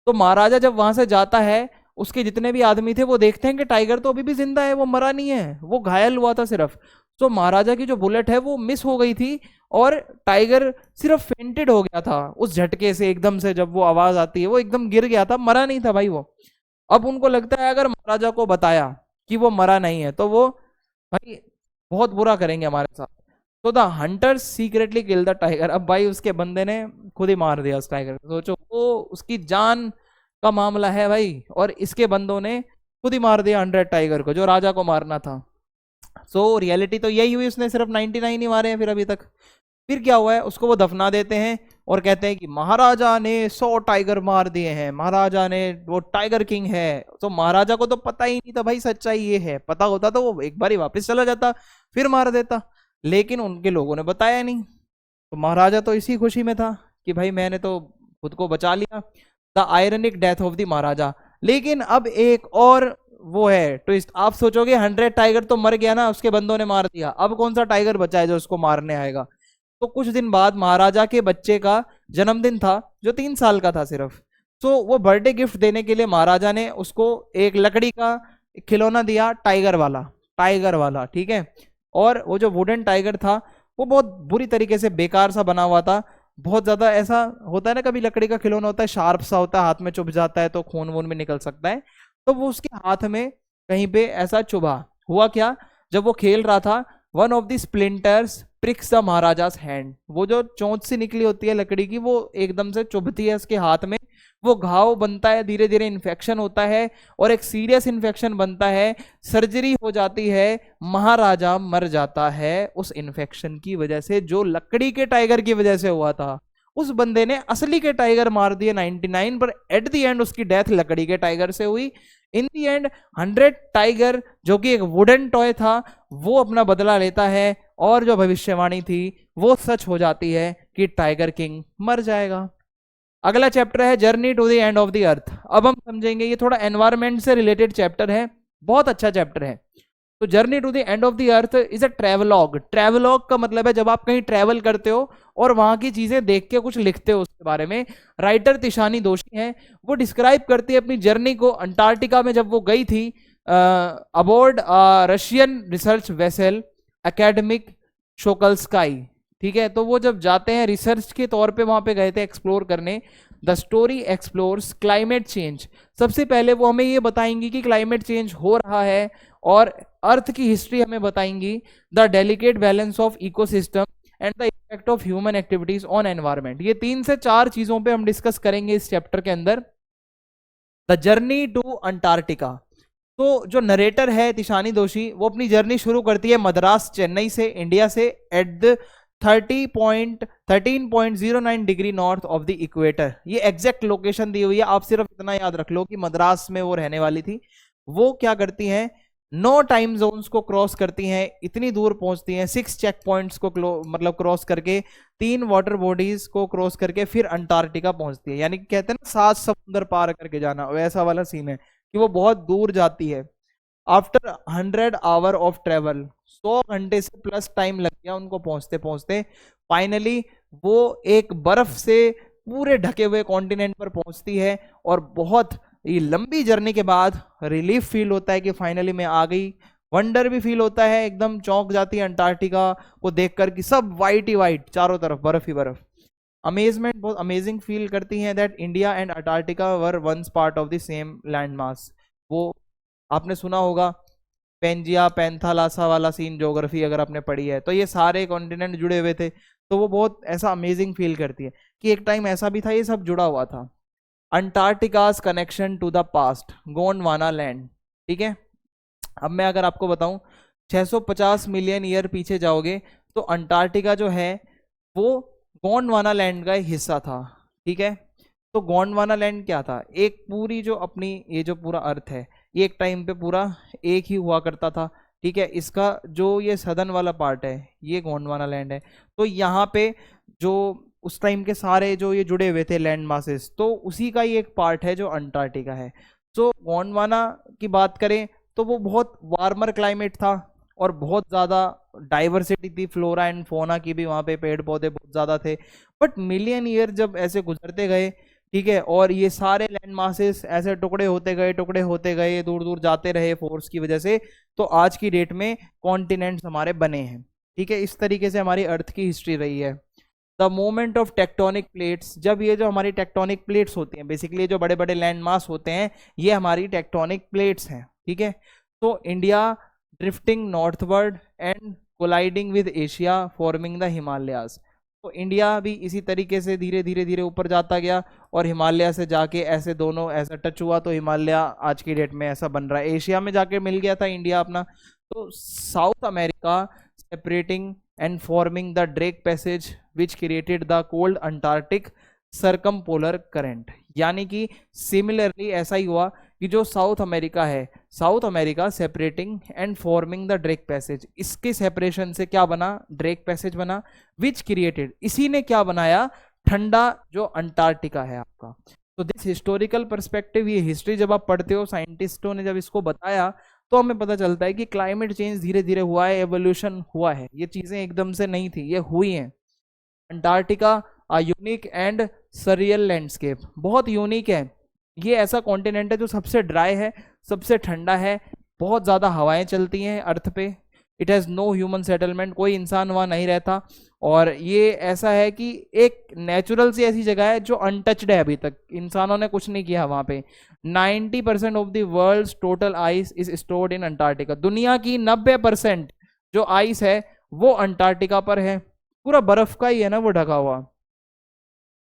तो महाराजा जब वहां से जाता है, उसके जितने भी आदमी थे वो देखते हैं कि टाइगर तो अभी भी जिंदा है, वो मरा नहीं है, वो घायल हुआ था सिर्फ। तो महाराजा की जो बुलेट है वो मिस हो गई थी और टाइगर सिर्फ फेंटेड हो गया था उस झटके से, एकदम से जब वो आवाज आती है वो एकदम गिर गया था, मरा नहीं था भाई वो। अब उनको लगता है अगर महाराजा को बताया कि वो मरा नहीं है, तो वो भाई बहुत बुरा करेंगे हमारे साथ। तो the Hunter secretly kill the tiger. अब भाई उसके बंदे ने खुद ही मार दिया उस टाइगर को। सोचो, वो उसकी जान का मामला है भाई, और इसके बंदों ने खुद ही मार दिया 100 टाइगर को, जो राजा को मारना था। सो रियलिटी तो यही हुई, उसने सिर्फ 99 ही मारे हैं फिर अभी तक। फिर क्या हुआ है, उसको वो दफना देते हैं और कहते हैं कि महाराजा ने 100 टाइगर मार दिए हैं, महाराजा ने, वो टाइगर किंग है। तो महाराजा को तो पता ही नहीं था भाई सच्चाई ये है, पता होता तो वो एक बार ही वापस चला जाता, फिर मार देता। लेकिन उनके लोगों ने बताया नहीं, तो महाराजा तो इसी खुशी में था कि भाई मैंने तो खुद को बचा लिया। The ironic death of the Maharaja. लेकिन अब एक और वो है ट्विस्ट। आप सोचोगे 100 टाइगर तो मर गया ना, उसके बंदों ने मार दिया, अब कौन सा टाइगर बचा है जो उसको मारने आएगा। तो कुछ दिन बाद महाराजा के बच्चे का जन्मदिन था, जो 3 साल का था सिर्फ। तो वो बर्थडे गिफ्ट देने के लिए महाराजा ने उसको एक लकड़ी का खिलौना दिया, टाइगर वाला, टाइगर वाला, ठीक है। और वो जो वुडन टाइगर था वो बहुत बुरी तरीके से बेकार सा बना हुआ था, बहुत ज्यादा, ऐसा होता है ना कभी लकड़ी का खिलौना होता है शार्प सा होता है, हाथ में चुभ जाता है तो खून वून भी निकल सकता है। तो वो उसके हाथ में कहीं पे ऐसा चुभा। हुआ क्या, जब वो खेल रहा था, one of the splinters pricks the Maharaja's hand. वो जो चोंच सी निकली होती है लकड़ी की, वो एकदम से चुभती है उसके हाथ में, वो घाव बनता है, धीरे धीरे इन्फेक्शन होता है, और एक सीरियस इन्फेक्शन बनता है, सर्जरी हो जाती है, महाराजा मर जाता है उस इन्फेक्शन की वजह से, जो लकड़ी के टाइगर की वजह से हुआ था। उस बंदे ने असली के टाइगर मार दिए 99, पर एट द एंड उसकी डेथ लकड़ी के टाइगर से हुई। इन दी एंड 100 टाइगर, जो कि एक वुडन टॉय था, वो अपना बदला लेता है, और जो भविष्यवाणी थी वो सच हो जाती है कि टाइगर किंग मर जाएगा। अगला चैप्टर है journey to the end of the earth. अब हम समझेंगे, ये थोड़ा एनवायरमेंट से रिलेटेड चैप्टर है, बहुत अच्छा चैप्टर है। तो journey to the end of the earth is a travelogue. Travelogue का मतलब है जब आप कहीं ट्रेवल करते हो और वहां की चीजें देख के कुछ लिखते हो उसके बारे में। राइटर तिशानी दोषी हैं, वो डिस्क्राइब करती है अपनी जर्नी को। अंटार्कटिका में जब वो गई थी aboard Russian research vessel Akademik Shokalskiy, ठीक है। तो वो जब जाते हैं रिसर्च के तौर पे वहां पे गए थे एक्सप्लोर करने। The story explores climate change. सबसे पहले वो हमें ये बताएंगी कि क्लाइमेट चेंज हो रहा है, और अर्थ की हिस्ट्री हमें बताएंगी, the delicate balance of ecosystem and the effect of human activities on environment. ये 3 से 4 चीजों पे हम डिस्कस करेंगे इस चैप्टर के अंदर। The journey to Antarctica. तो जो नरेटर है तिशानी दोषी, वो अपनी जर्नी शुरू करती है मद्रास चेन्नई से, इंडिया से, at the 13.09 degree north of the equator. ये एग्जैक्ट लोकेशन दी हुई है, आप सिर्फ इतना याद रख लो कि मद्रास में वो रहने वाली थी। वो क्या करती हैं, 9 टाइम जोन्स को क्रॉस करती हैं, इतनी दूर पहुंचती हैं, 6 चेक पॉइंट्स को मतलब क्रॉस करके, 3 वाटर बॉडीज को क्रॉस करके फिर अंटार्कटिका पहुंचती है। यानी कि कहते हैं ना 7 समुंदर पार करके जाना, वैसा वाला सीन है कि वो बहुत दूर जाती है। आफ्टर 100 आवर ऑफ ट्रेवल, 100 घंटे से प्लस टाइम लग गया उनको पहुंचते पहुंचते, फाइनली वो एक बर्फ से पूरे ढके हुए कॉन्टिनेंट पर पहुंचती है। और बहुत ये लंबी जर्नी के बाद रिलीफ फील होता है कि फाइनली मैं आ गई। वंडर भी फील होता है, एकदम चौंक जाती है अंटार्कटिका को देखकर कि सब वाइट ही वाइट, चारों तरफ बर्फ ही बर्फ। अमेजमेंट, बहुत अमेजिंग फील करती हैं that India and Antarctica were once part of the same land mass. वो आपने सुना होगा पेंजिया पैंथालासा वाला सीन, ज्योग्राफी अगर आपने पढ़ी है, तो ये सारे कॉन्टिनेंट जुड़े हुए थे। तो वो बहुत ऐसा अमेजिंग फील करती है कि एक टाइम ऐसा भी था, ये सब जुड़ा हुआ था। Antarctica's connection to the past, Gondwana land, ठीक है। अब मैं अगर आपको बताऊं 650 मिलियन ईयर पीछे जाओगे तो अंटार्कटिका जो है वो गोंडवाना लैंड का एक हिस्सा था, ठीक है। तो गोंडवाना लैंड क्या था, एक पूरी जो अपनी ये जो पूरा अर्थ है, ये एक टाइम पे पूरा एक ही हुआ करता था, ठीक है। इसका जो ये सदर्न वाला पार्ट है ये गोंडवाना लैंड है। तो यहाँ पे जो उस टाइम के सारे जो ये जुड़े हुए थे लैंड मासेस, तो उसी का ही एक पार्ट है जो अंटार्कटिका है। तो गोंडवाना की बात करें तो वो बहुत वार्मर क्लाइमेट था, और बहुत ज़्यादा डाइवर्सिटी थी, फ्लोरा एंड फोना की भी, वहाँ पे पेड़ पौधे बहुत ज़्यादा थे। बट मिलियन ईयर जब ऐसे गुजरते गए, ठीक है, और ये सारे लैंड मासेस ऐसे टुकड़े होते गए, टुकड़े होते गए, दूर दूर जाते रहे फोर्स की वजह से, तो आज की डेट में कॉन्टिनेंट्स हमारे बने हैं, ठीक है। इस तरीके से हमारी अर्थ की हिस्ट्री रही है। The moment of tectonic plates, जब ये जो हमारी टेक्टोनिक प्लेट्स होती हैं, बेसिकली जो बड़े बड़े लैंड मास होते हैं, ये हमारी टेक्टोनिक प्लेट्स हैं, ठीक है। So India drifting northward and colliding with Asia, forming the Himalayas. तो इंडिया भी इसी तरीके से धीरे धीरे धीरे ऊपर जाता गया और हिमालय से जाके ऐसे दोनों ऐसा टच हुआ, तो हिमालय आज की डेट में ऐसा बन रहा है, एशिया में जाके मिल गया था इंडिया अपना। तो South America separating and forming the Drake Passage which created the cold Antarctic circumpolar current. यानी कि सिमिलरली ऐसा ही हुआ कि जो साउथ अमेरिका है, South America separating and forming the Drake Passage, इसके सेपरेशन से क्या बना, ड्रेक पैसेज बना, विच क्रिएटेड, इसी ने क्या बनाया, ठंडा जो अंटार्कटिका है आपका। तो दिस हिस्टोरिकल पर्सपेक्टिव, ये हिस्ट्री जब आप पढ़ते हो, साइंटिस्टों ने जब इसको बताया तो हमें पता चलता है कि क्लाइमेट चेंज धीरे धीरे हुआ है, एवोल्यूशन हुआ है, ये चीजें एकदम से नहीं थी, ये हुई हैं। Antarctica a unique and surreal landscape, बहुत यूनिक है, ये ऐसा कॉन्टिनेंट है जो सबसे ड्राई है, सबसे ठंडा है, बहुत ज़्यादा हवाएं चलती हैं अर्थ पे। It has no human settlement, कोई इंसान वहाँ नहीं रहता, और ये ऐसा है कि एक नेचुरल सी ऐसी जगह है जो अनटच्ड है, अभी तक इंसानों ने कुछ नहीं किया वहाँ पे। 90% of the world's total ice is stored in Antarctica, दुनिया की 90% जो आइस है वो अंटार्कटिका पर है, पूरा बर्फ का ही है ना वो ढका हुआ।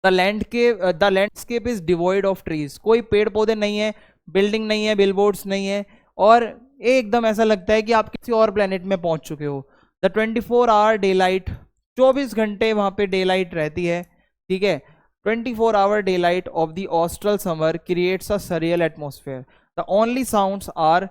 The landscape is devoid of trees, कोई पेड़ पौधे नहीं है, बिल्डिंग नहीं है, बिलबोर्ड्स नहीं है, और एकदम ऐसा लगता है कि आप किसी और प्लेनेट में पहुंच चुके हो। द 24 आवर डे लाइट, 24 घंटे वहां पे डे लाइट रहती है, ठीक है। 24 hour daylight of the austral summer creates a surreal atmosphere. The only sounds are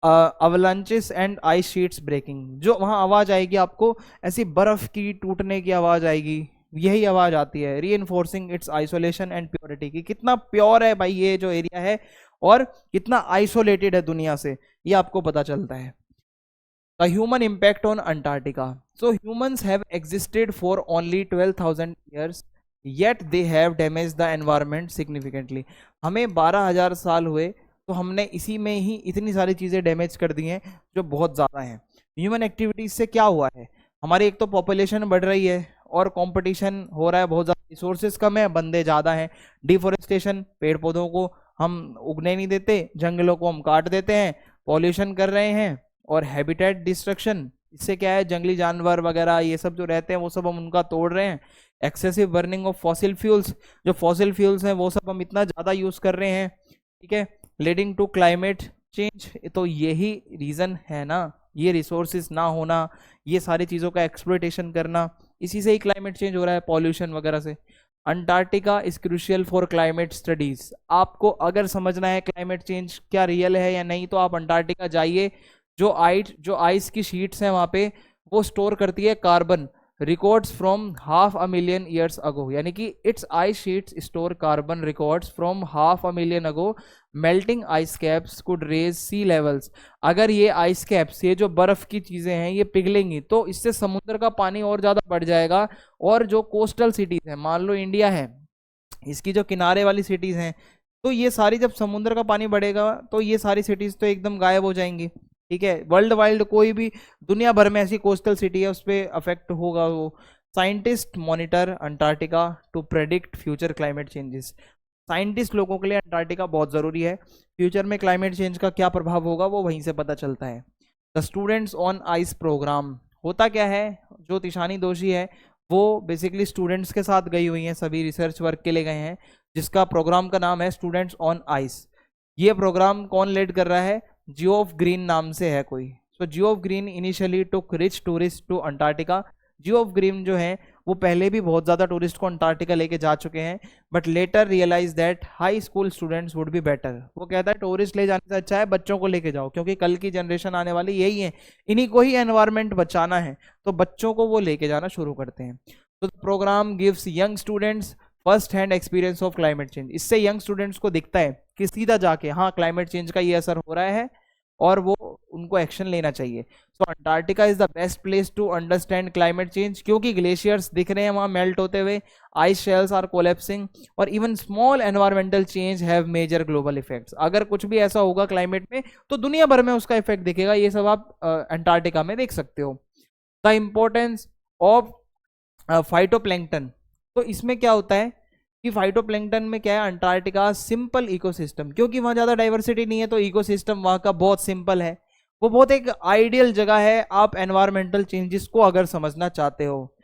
avalanches and ice sheets breaking, जो वहां आवाज आएगी आपको ऐसी बर्फ की टूटने की आवाज आएगी, यही आवाज आती है, reinforcing it's isolation and purity, की कितना प्योर है भाई ये जो एरिया है और कितना आइसोलेटेड है दुनिया से, ये आपको पता चलता है। The human impact on Antarctica, so humans have existed for only 12,000 years yet they have damage the environment significantly. हमें 12,000 साल हुए तो हमने इसी में ही इतनी सारी चीज़ें डैमेज कर दी हैं जो बहुत ज़्यादा हैं। ह्यूमन एक्टिविटीज से क्या हुआ है, हमारी एक तो पॉपुलेशन बढ़ रही है और कंपटीशन हो रहा है, बहुत ज़्यादा रिसोर्सेज कम है, बंदे ज़्यादा हैं। डिफोरेस्टेशन, पेड़ पौधों को हम उगने नहीं देते, जंगलों को हम काट देते हैं, पॉल्यूशन कर रहे हैं, और हैबिटेट डिस्ट्रक्शन, इससे क्या है, जंगली जानवर वगैरह ये सब जो रहते हैं वो सब हम उनका तोड़ रहे हैं। Excessive burning of fossil fuels, जो फॉसिल फ्यूल्स हैं वो सब हम इतना ज़्यादा यूज़ कर रहे हैं, ठीक है, लीडिंग टू क्लाइमेट चेंज। तो यही रीज़न है ना, ये रिसोर्सेज ना होना, ये सारी चीज़ों का एक्सप्लॉयटेशन करना, इसी से ही क्लाइमेट चेंज हो रहा है, पॉल्यूशन वगैरह से। Antarctica is crucial for climate studies, आपको अगर समझना है क्लाइमेट चेंज क्या रियल है या नहीं तो आप अंटार्कटिका जाइए। जो आइस की शीट्स हैं वहाँ पे वो स्टोर करती है carbon, records from 500,000 years ago, यानी कि its ice sheets store carbon records from 500,000 ago. Melting ice caps could raise sea levels, अगर ये आइस कैप्स, ये जो बर्फ की चीजें हैं ये पिघलेंगी तो इससे समुद्र का पानी और ज्यादा बढ़ जाएगा, और जो कोस्टल सिटीज हैं, मान लो इंडिया है, इसकी जो किनारे वाली सिटीज हैं, तो ये सारी जब समुद्र का पानी बढ़ेगा तो ये सारी सिटीज तो एकदम गायब हो जाएंगी, ठीक है। वर्ल्ड वाइड कोई भी दुनिया भर में ऐसी कोस्टल सिटी है उस पर अफेक्ट होगा वो। Scientist monitor Antarctica to predict future climate changes, scientist लोगों के लिए अंटार्कटिका बहुत ज़रूरी है, फ्यूचर में क्लाइमेट चेंज का क्या प्रभाव होगा वो वहीं से पता चलता है। The students on ice programme, होता क्या है, जो तिशानी दोषी है वो बेसिकली स्टूडेंट्स के साथ गई हुई हैं, सभी रिसर्च वर्क के लिए गए हैं, जिसका प्रोग्राम का नाम है स्टूडेंट्स ऑन आइस। ये प्रोग्राम कौन लीड कर रहा है, जियोफ ग्रीन नाम से है कोई। So Geoff Green initially took rich tourist to Antarctica, Geoff Green जो है वो पहले भी बहुत ज़्यादा टूरिस्ट को अंटार्कटिका लेके जा चुके हैं, but later realise that high school students would be better. वो कहता है टूरिस्ट ले जाने से अच्छा है बच्चों को लेके जाओ, क्योंकि कल की जनरेशन आने वाली यही है, इन्हीं को ही एनवायरनमेंट बचाना है, तो बच्चों को वो लेके जाना शुरू करते हैं। तो programme gives young students first hand experience of climate change, इससे यंग स्टूडेंट्स को दिखता है कि सीधा जाके हाँ क्लाइमेट चेंज का ये असर हो रहा है और वो उनको एक्शन लेना चाहिए। So Antarctica is the best place to understand climate change, क्योंकि ग्लेशियर्स दिख रहे हैं वहाँ मेल्ट होते हुए, आइस शेल्स आर कोलैप्सिंग, और even small environmental change have major global effects. अगर कुछ भी ऐसा होगा क्लाइमेट में तो दुनिया भर में उसका इफेक्ट दिखेगा, ये सब आप अंटार्कटिका में देख सकते हो। द इम्पोर्टेंस ऑफ फाइटोप्लैंक्टन, तो इसमें क्या होता है कि फाइटोप्लैंक्टन में क्या है, अंटार्कटिका सिंपल इकोसिस्टम, क्योंकि वहाँ ज़्यादा डाइवर्सिटी नहीं है तो इकोसिस्टम वहाँ का बहुत सिंपल है, वो बहुत एक आइडियल जगह है आप एनवायरमेंटल चेंजेस को अगर समझना चाहते हो।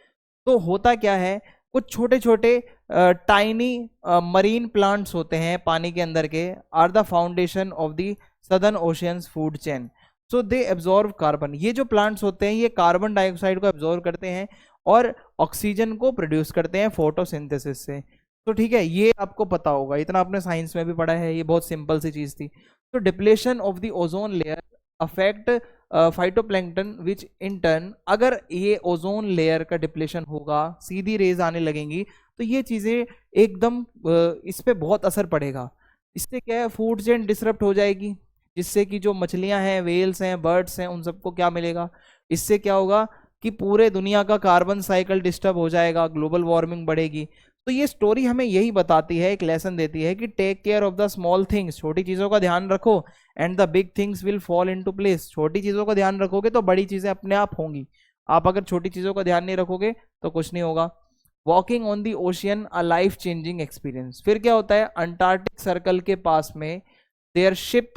तो होता क्या है, कुछ छोटे छोटे टाइनी मरीन प्लांट्स होते हैं पानी के अंदर के, are the foundation of the southern ocean's food chain. So they absorb carbon. ये जो प्लांट्स होते हैं ये कार्बन डाइऑक्साइड को एब्जॉर्व करते हैं और ऑक्सीजन को प्रोड्यूस करते हैं फोटोसिंथेसिस से। तो ठीक है, ये आपको पता होगा, इतना आपने साइंस में भी पढ़ा है, ये बहुत सिंपल सी चीज थी। तो depletion of the ozone layer affect phytoplankton which in turn, अगर ये ओजोन लेयर का डिप्लेशन होगा, सीधी रेज आने लगेंगी, तो ये चीजें एकदम इस पे बहुत असर पड़ेगा। इससे क्या है, फूड चेन डिसरप्ट हो जाएगी, जिससे कि जो मछलियां हैं, वेल्स हैं, बर्ड्स हैं, उन सबको क्या मिलेगा। इससे क्या होगा कि पूरे दुनिया का कार्बन साइकिल डिस्टर्ब हो जाएगा, ग्लोबल वार्मिंग बढ़ेगी। तो ये स्टोरी हमें यही बताती है, एक लेसन देती है कि take care of the small things, छोटी चीजों का ध्यान रखो, and the big things will fall into place. छोटी चीजों का ध्यान रखोगे तो बड़ी चीजें अपने आप होंगी, आप अगर छोटी चीजों का ध्यान नहीं रखोगे तो कुछ नहीं होगा। Walking on the ocean a life changing experience. फिर क्या होता है, अंटार्कटिक सर्कल के पास में देयर शिप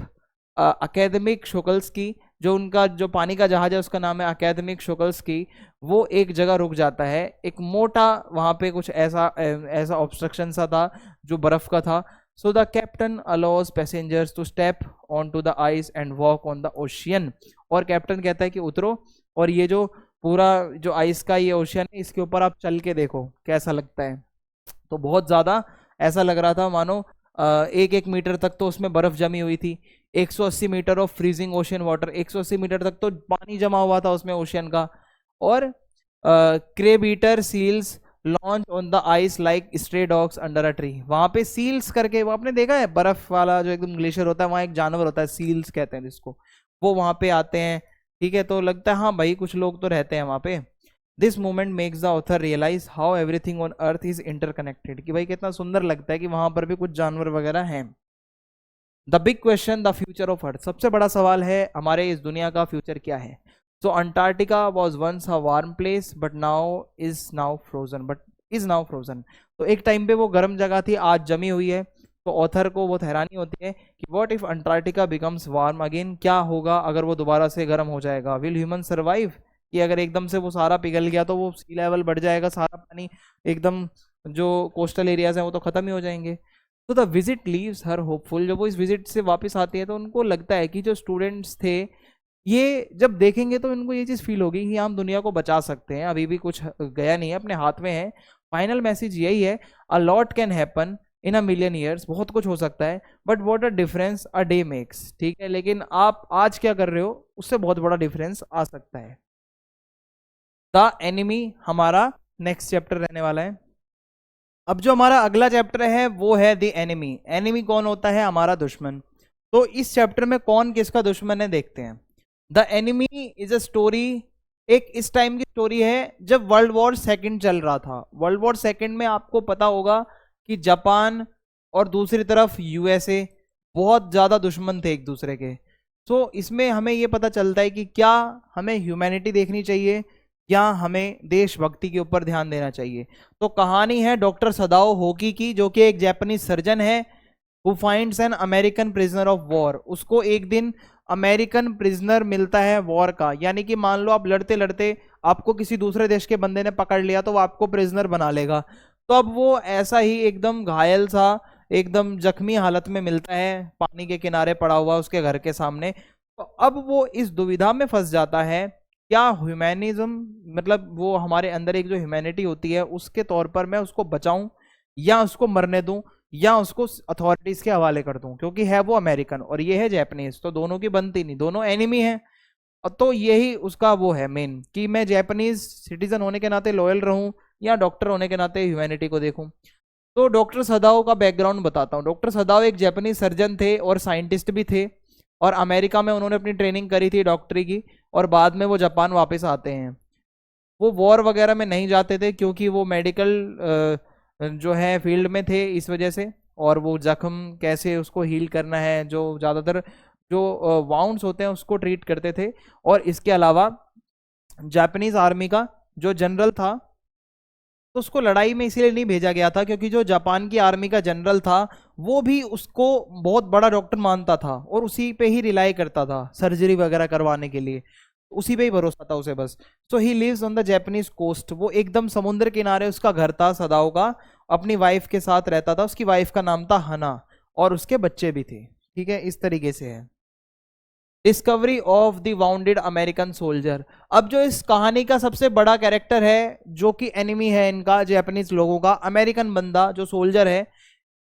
अकेदमिक शुकल्स की, जो उनका जो पानी का जहाज है उसका नाम है अकेदमिक शुकल्स की, वो एक जगह रुक जाता है। एक मोटा वहां पे कुछ ऐसा ऐसा ऑब्स्ट्रक्शन सा था जो बर्फ का था। So the captain allows passengers to step on to the ice and walk on the ocean. और कैप्टन कहता है कि उतरो और ये जो पूरा जो आइस का ये ओशियन है इसके ऊपर आप चल के देखो कैसा लगता है। तो बहुत ज्यादा ऐसा लग रहा था मानो एक एक मीटर तक तो उसमें बर्फ जमी हुई थी। 180 metre of freezing ocean water, 180 metre तक तो पानी जमा हुआ था उसमें ओशियन का। और crab eater seals lounge on the ice like stray dogs under a tree. वहां पे सील्स करके, वो आपने देखा है बर्फ वाला जो एकदम ग्लेशियर होता है, वहां एक जानवर होता है, सील्स कहते हैं जिसको, वो वहां पे आते हैं। ठीक है, तो लगता है हाँ भाई कुछ लोग तो रहते हैं वहां पे। This moment makes the author realise how everything on earth is interconnected, कि भाई कितना सुंदर लगता है कि वहां पर भी कुछ जानवर वगैरह हैं। The big question, the future of earth. सबसे बड़ा सवाल है हमारे इस दुनिया का फ्यूचर क्या है। So Antarctica was once a warm place but now frozen, तो एक टाइम पे वो गर्म जगह थी, आज जमी हुई है। तो ऑथर को बहुत हैरानी होती है कि what if Antarctica becomes warm again, क्या होगा अगर वो दोबारा से गर्म हो जाएगा। विल ह्यूमन सर्वाइव, कि अगर एकदम से वो सारा पिघल गया तो वो सी लेवल बढ़ जाएगा, सारा पानी एकदम जो कोस्टल एरियाज हैं वो तो खत्म ही हो जाएंगे। तो the visit leaves her hopeful. जब वो इस विजिट से वापस आती है तो उनको लगता है कि जो स्टूडेंट्स थे ये जब देखेंगे तो इनको ये चीज़ फील होगी कि हम दुनिया को बचा सकते हैं, अभी भी कुछ गया नहीं है, अपने हाथ में है। फाइनल मैसेज यही है, a lot can happen in a million years, बहुत कुछ हो सकता है, but what a difference a day makes. ठीक है, लेकिन आप आज क्या कर रहे हो उससे बहुत बड़ा डिफरेंस आ सकता है। द एनिमी हमारा नेक्स्ट चैप्टर रहने वाला है। अब जो हमारा अगला चैप्टर है वो है द एनिमी। एनिमी कौन होता है, हमारा दुश्मन। तो इस चैप्टर में कौन किसका दुश्मन है देखते हैं। The enemy is a story, एक इस टाइम की स्टोरी है जब वर्ल्ड वॉर सेकंड चल रहा था। वर्ल्ड वॉर सेकंड में आपको पता होगा कि जापान और दूसरी तरफ यूएसए बहुत ज्यादा दुश्मन थे एक दूसरे के। तो इसमें हमें ये पता चलता है कि क्या हमें ह्यूमैनिटी देखनी चाहिए या हमें देशभक्ति के ऊपर ध्यान देना चाहिए। तो कहानी है डॉक्टर सदाओ होकी की, जो कि एक जापानीज सर्जन है, who finds an American prisoner of war. उसको एक दिन अमेरिकन प्रिजनर मिलता है वॉर का, यानी कि मान लो आप लड़ते लड़ते आपको किसी दूसरे देश के बंदे ने पकड़ लिया तो वो आपको प्रिजनर बना लेगा। तो अब वो ऐसा ही एकदम घायल सा, एकदम जख्मी हालत में मिलता है, पानी के किनारे पड़ा हुआ उसके घर के सामने। तो अब वो इस दुविधा में फंस जाता है, क्या ह्यूमैनिज्म, मतलब वो हमारे अंदर एक जो ह्यूमैनिटी होती है उसके तौर पर मैं उसको बचाऊं या उसको मरने दूं या उसको अथॉरिटीज के हवाले कर दूं, क्योंकि है वो अमेरिकन और ये है जापानीज, तो दोनों की बनती नहीं, दोनों एनिमी हैं। तो यही उसका वो है मेन, कि मैं जापानीज सिटीजन होने के नाते लॉयल रहूं या डॉक्टर होने के नाते ह्यूमैनिटी को देखूं। तो डॉक्टर सदाओ का बैकग्राउंड बताता हूँ। डॉक्टर सदाओ एक जापानीज सर्जन थे और साइंटिस्ट भी थे, और अमेरिका में उन्होंने अपनी ट्रेनिंग करी थी डॉक्टरी की, और बाद में वो जापान वापस आते हैं। वो वॉर वगैरह में नहीं जाते थे क्योंकि वो मेडिकल जो है फील्ड में थे इस वजह से, और वो जख्म कैसे उसको हील करना है, जो ज़्यादातर जो वाउंड्स होते हैं उसको ट्रीट करते थे। और इसके अलावा जापानीज आर्मी का जो जनरल था तो उसको लड़ाई में इसीलिए नहीं भेजा गया था क्योंकि जो जापान की आर्मी का जनरल था वो भी उसको बहुत बड़ा डॉक्टर मानता था और उसी पे ही रिलाई करता था सर्जरी वगैरह करवाने के लिए, उसी पे ही भरोसा था उसे बस। So he lives on the Japanese coast, वो एकदम समुद्र किनारे उसका घर था सदाओ का, अपनी वाइफ के साथ रहता था, उसकी वाइफ का नाम था हना और उसके बच्चे भी थे। ठीक है, इस तरीके से है। Discovery of the bounded American soldier. अब जो इस कहानी का सबसे बड़ा कैरेक्टर है जो कि एनिमी है इनका जापानीज लोगों का, अमेरिकन बंदा जो सोल्जर है,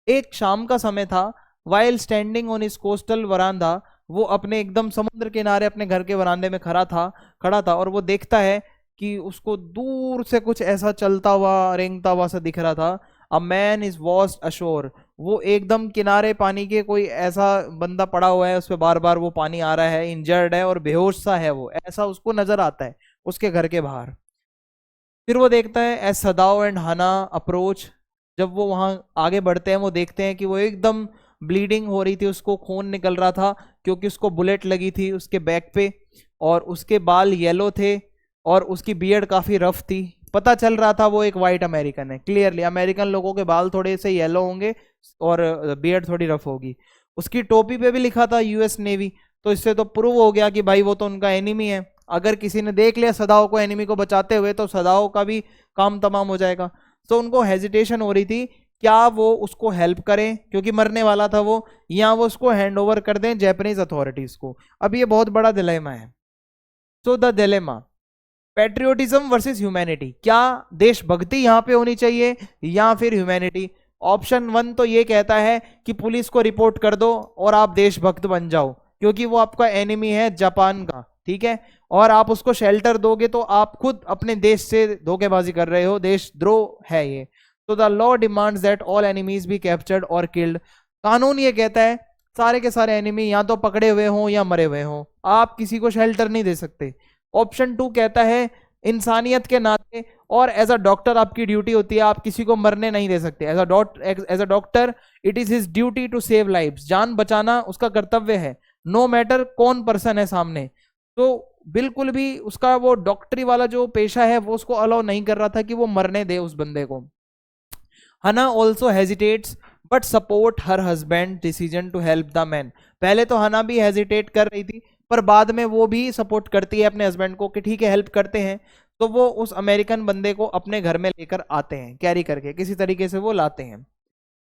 एक शाम का समय था, वाइल स्टैंडिंग ऑन इस कोस्टल वरांदा, वो अपने एकदम समुद्र किनारे अपने घर के वरांदे में खड़ा था और वो देखता है कि उसको दूर से कुछ ऐसा चलता हुआ रेंगता हुआ सा दिख रहा था। A man is washed assure, वो एकदम किनारे पानी के कोई ऐसा बंदा पड़ा हुआ है, उस पर बार बार वो पानी आ रहा है, इंजर्ड है और बेहोश सा है, वो ऐसा उसको नजर आता है उसके घर के बाहर। फिर वो देखता है एज सदाओ एंड हना अप्रोच, जब वो वहां आगे बढ़ते हैं वो देखते हैं कि वो एकदम ब्लीडिंग हो रही थी, उसको खून निकल रहा था क्योंकि उसको बुलेट लगी थी उसके बैक पे, और उसके बाल येलो थे और उसकी बियर्ड काफी रफ थी। पता चल रहा था वो एक वाइट अमेरिकन है, क्लियरली अमेरिकन लोगों के बाल थोड़े से येलो होंगे और बियर्ड थोड़ी रफ होगी। उसकी टोपी पे भी लिखा था यूएस नेवी, तो इससे तो प्रूव हो गया कि भाई वो तो उनका एनिमी है। अगर किसी ने देख लिया सदाओ को एनिमी को बचाते हुए तो सदाओ का भी काम तमाम हो जाएगा। तो उनको हेजिटेशन हो रही थी क्या वो उसको हेल्प करें क्योंकि मरने वाला था वो, या वो उसको हैंड ओवर कर दें जापानीज अथॉरिटीज को। अब ये बहुत बड़ा डिलेमा है। So the dilemma, patriotism versus humanity, क्या देशभक्ति यहां पे होनी चाहिए या फिर ह्यूमैनिटी। ऑप्शन 1 तो ये कहता है कि पुलिस को रिपोर्ट कर दो और आप देशभक्त बन जाओ क्योंकि वो आपका एनिमी है जापान का, ठीक है, और आप उसको शेल्टर दोगे तो आप खुद अपने देश से धोखेबाजी कर रहे हो, देशद्रोह है ये। तो the law demands that all enemies be captured और किल्ड, कानून ये कहता है सारे के सारे एनिमी या तो पकड़े हुए हों या मरे हुए हों, आप किसी को शेल्टर नहीं दे सकते। ऑप्शन 2 कहता है इंसानियत के नाते और एज अ डॉक्टर आपकी ड्यूटी होती है, आप किसी को मरने नहीं दे सकते। As a doctor it is his duty to save lives, जान बचाना उसका कर्तव्य है, नो मैटर कौन पर्सन है सामने। तो बिल्कुल भी उसका वो डॉक्टरी वाला जो पेशा है वो उसको अलाउ नहीं कर रहा था कि वो मरने दे उस बंदे को। Hana also hesitates but support her husband decision to help the man, पहले तो हना भी हेजिटेट कर रही थी पर बाद में वो भी सपोर्ट करती है अपने हस्बैंड को कि ठीक है हेल्प करते हैं। तो वो उस अमेरिकन बंदे को अपने घर में लेकर आते हैं, कैरी करके किसी तरीके से वो लाते हैं।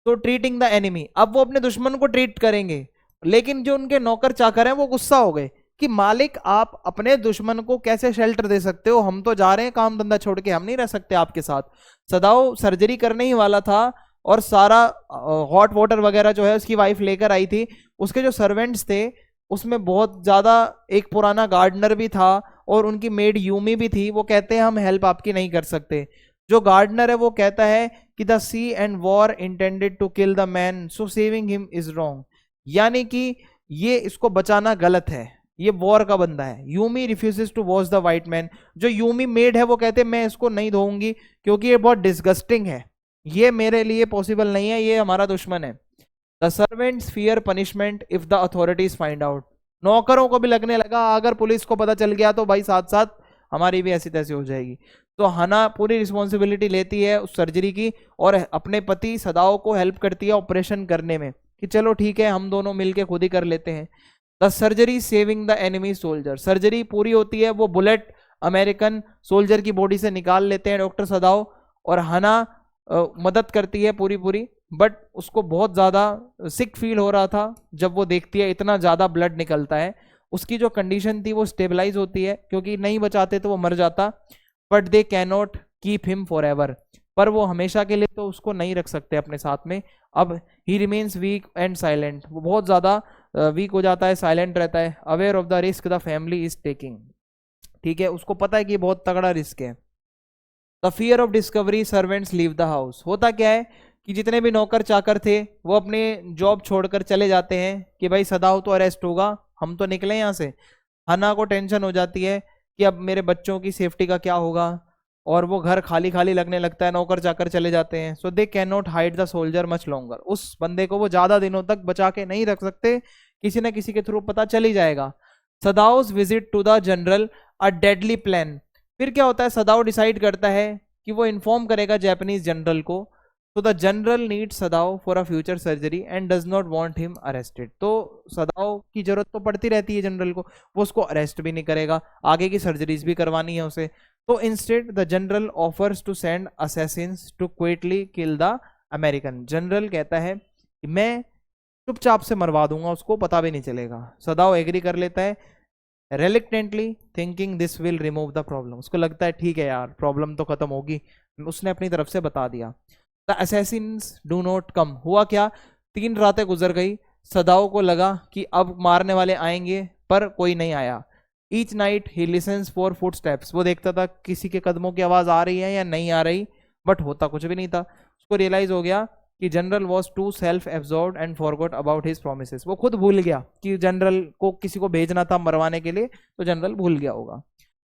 तो ट्रीटिंग द एनिमी, अब वो अपने दुश्मन को ट्रीट करेंगे, लेकिन जो उनके नौकर चाकर हैं वो गुस्सा हो गए कि मालिक आप अपने दुश्मन को कैसे शेल्टर दे सकते हो, हम तो जा रहे हैं काम धंधा छोड़ के, हम नहीं रह सकते आपके साथ। सदाओ सर्जरी करने ही वाला था और सारा हॉट वाटर वगैरह जो है उसकी वाइफ लेकर आई थी। उसके जो सर्वेंट्स थे उसमें बहुत ज्यादा एक पुराना गार्डनर भी था और उनकी मेड यूमी भी थी, वो कहते हैं हम हेल्प आपकी नहीं कर सकते। जो गार्डनर है वो कहता है कि the sea and war intended to kill the man so saving him is wrong, यानी कि ये इसको बचाना गलत है, ये वॉर का बंदा है। Yumi refuses to watch the white man, जो यूमी मेड है वो कहते मैं इसको नहीं धोऊंगी क्योंकि ये बहुत डिस्गस्टिंग है, ये मेरे लिए पॉसिबल नहीं है, ये हमारा दुश्मन है। The servants fear punishment if the authorities find out, नौकरों को भी लगने लगा अगर पुलिस को पता चल गया तो भाई साथ साथ हमारी भी ऐसी तैसी हो जाएगी। तो हना पूरी रिस्पॉन्सिबिलिटी लेती है उस सर्जरी की और अपने पति सदाओ को हेल्प करती है ऑपरेशन करने में कि चलो ठीक है हम दोनों मिलके खुद ही कर लेते हैं। The surgery saving the enemy soldier, surgery पूरी होती है, वो बुलेट अमेरिकन सोल्जर की बॉडी से निकाल लेते हैं डॉक्टर सदाओ और हना मदद करती है पूरी पूरी। बट उसको बहुत ज़्यादा सिक फील हो रहा था जब वो देखती है इतना ज़्यादा ब्लड निकलता है। उसकी जो कंडीशन थी वो स्टेबलाइज होती है क्योंकि नहीं बचाते तो वो मर जाता, but they cannot keep him for ever, पर वो हमेशा के लिए तो उसको नहीं रख सकते अपने साथ में। अब he remains weak and silent, वो बहुत ज़्यादा वीक हो जाता है, साइलेंट रहता है। Aware of the risk the family is taking, ठीक है, उसको पता है कि बहुत तगड़ा रिस्क है। The fear of discovery servants leave the house, होता क्या है कि जितने भी नौकर चाकर थे वो अपने जॉब छोड़कर चले जाते हैं कि भाई सदाओ तो अरेस्ट होगा, हम तो निकले यहाँ से। हना को टेंशन हो जाती है कि अब मेरे बच्चों की सेफ्टी का क्या होगा, और वो घर खाली खाली लगने लगता है, नौकर चाकर चले जाते हैं। So they can not hide the soldier much longer, उस बंदे को वो ज्यादा दिनों तक बचा के नहीं रख सकते, किसी न किसी के थ्रू पता चल ही जाएगा। Sadao's visit to the general a deadly plan, फिर क्या होता है सदाओ डिसाइड करता है कि वो इन्फॉर्म करेगा जापानीज जनरल को। तो the general needs Sadao for a future surgery and does not want him arrested. तो सदाओ की जरूरत तो पड़ती रहती है जनरल को, वो उसको अरेस्ट भी नहीं करेगा, आगे की सर्जरीज भी करवानी है उसे। तो instead the general offers to send assassins to quickly kill the American. General कहता है कि मैं चुपचाप से मरवा दूंगा उसको, पता भी नहीं चलेगा। सदाओ एग्री कर लेता है, reluctantly thinking this will remove the problem. उसको लगता है ठीक है यार, प्रॉब्लम तो खत्म होगी, उसने अपनी तरफ से बता दिया। The Assassin's do not come. हुआ क्या, 3 रातें गुजर गई, सदाओ को लगा कि अब मारने वाले आएंगे, पर कोई नहीं आया। Each night he lessons for footsteps. वो देखता था किसी के कदमों की आवाज आ रही है या नहीं आ रही, बट होता कुछ भी नहीं था। उसको रियलाइज हो गया कि general was too self absorbed and forgot about his promises. वो खुद भूल गया कि जनरल को किसी को भेजना था मरवाने के लिए, तो जनरल भूल गया होगा।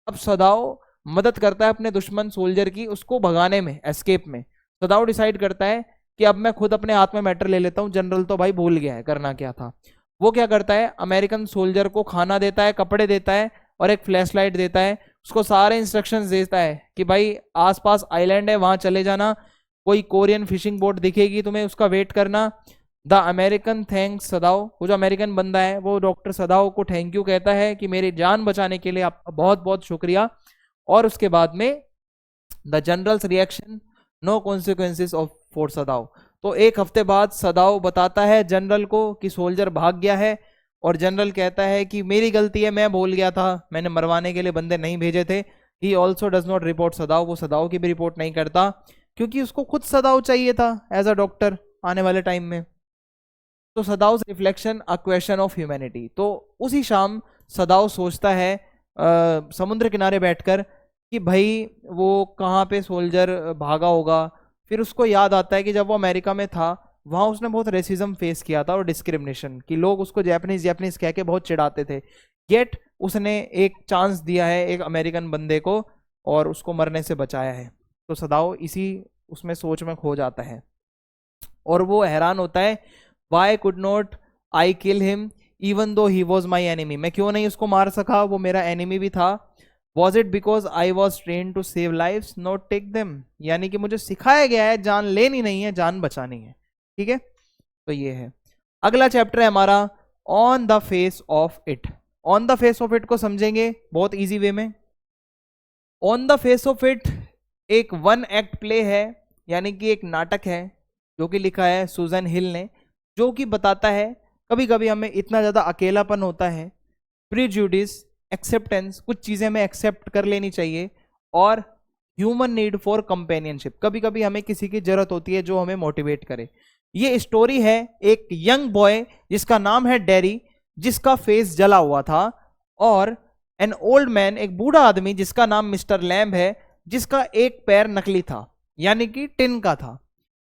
अब सदाओ मदद करता है अपने दुश्मन सोल्जर की उसको भगाने में, एस्केप में। सदाओ डिसाइड करता है कि अब मैं खुद अपने हाथ में मैटर ले लेता हूँ, जनरल तो भाई भूल गया है करना क्या था। वो क्या करता है, अमेरिकन सोल्जर को खाना देता है, कपड़े देता है और एक फ्लैश लाइट देता है। उसको सारे इंस्ट्रक्शंस देता है कि भाई आसपास आइलैंड है, वहां चले जाना, कोई कोरियन फिशिंग बोट दिखेगी तुम्हें, उसका वेट करना। द अमेरिकन थैंक्स सदाओ। वो जो अमेरिकन बंदा है वो डॉक्टर सदाओ को थैंक यू कहता है कि मेरी जान बचाने के लिए आपका बहुत बहुत शुक्रिया। और उसके बाद में the general's reaction, no consequences of for Sadao. तो 1 हफ्ते बाद सदाओ बताता है जनरल को कि सोल्जर भाग गया है, और जनरल कहता है कि मेरी गलती है, मैं भूल गया था, मैंने मरवाने के लिए बंदे नहीं भेजे थे। He also does not report Sadao. वो सदाओ की भी रिपोर्ट नहीं करता, क्योंकि उसको खुद सदाओ चाहिए था एज अ डॉक्टर आने वाले टाइम में। तो Sadao reflection a question of humanity. तो उसी शाम सदाओ सोचता है समुद्र किनारे बैठकर कि भाई वो कहाँ पे सोल्जर भागा होगा। फिर उसको याद आता है कि जब वो अमेरिका में था वहाँ उसने बहुत रेसिज्म फेस किया था और डिस्क्रिमिनेशन, कि लोग उसको जैपनीज जैपनीज कह के बहुत चिढ़ाते थे। येट उसने एक चांस दिया है एक अमेरिकन बंदे को और उसको मरने से बचाया है। तो सदाओ इसी उसमें सोच में खो जाता है और वो हैरान होता है, Y could not I kill him even though he was my enemy. मैं क्यों नहीं उसको मार सका, वो मेरा एनिमी भी था। Was it because I was train to save life not take them. यानी कि मुझे सिखाया गया है जान लेनी नहीं है, जान बचानी है। ठीक है, तो ये है। अगला चैप्टर है हमारा on the face of it. On the face of it को समझेंगे बहुत इजी वे में। On the face of it एक 1 एक्ट प्ले है, यानी कि एक नाटक है जो कि लिखा है सुजन हिल ने, जो कि बताता है कभी कभी हमें इतना ज़्यादा अकेलापन होता है, प्रीजुडिस, एक्सेप्टेंस, कुछ चीज़ें हमें एक्सेप्ट कर लेनी चाहिए, और ह्यूमन नीड फॉर कंपेनियनशिप, कभी कभी हमें किसी की जरूरत होती है जो हमें मोटिवेट करे। ये स्टोरी है एक यंग बॉय जिसका नाम है डेरी, जिसका फेस जला हुआ था, और एन ओल्ड मैन, एक बूढ़ा आदमी जिसका नाम मिस्टर लैम्ब है, जिसका एक पैर नकली था, यानी कि टिन का था।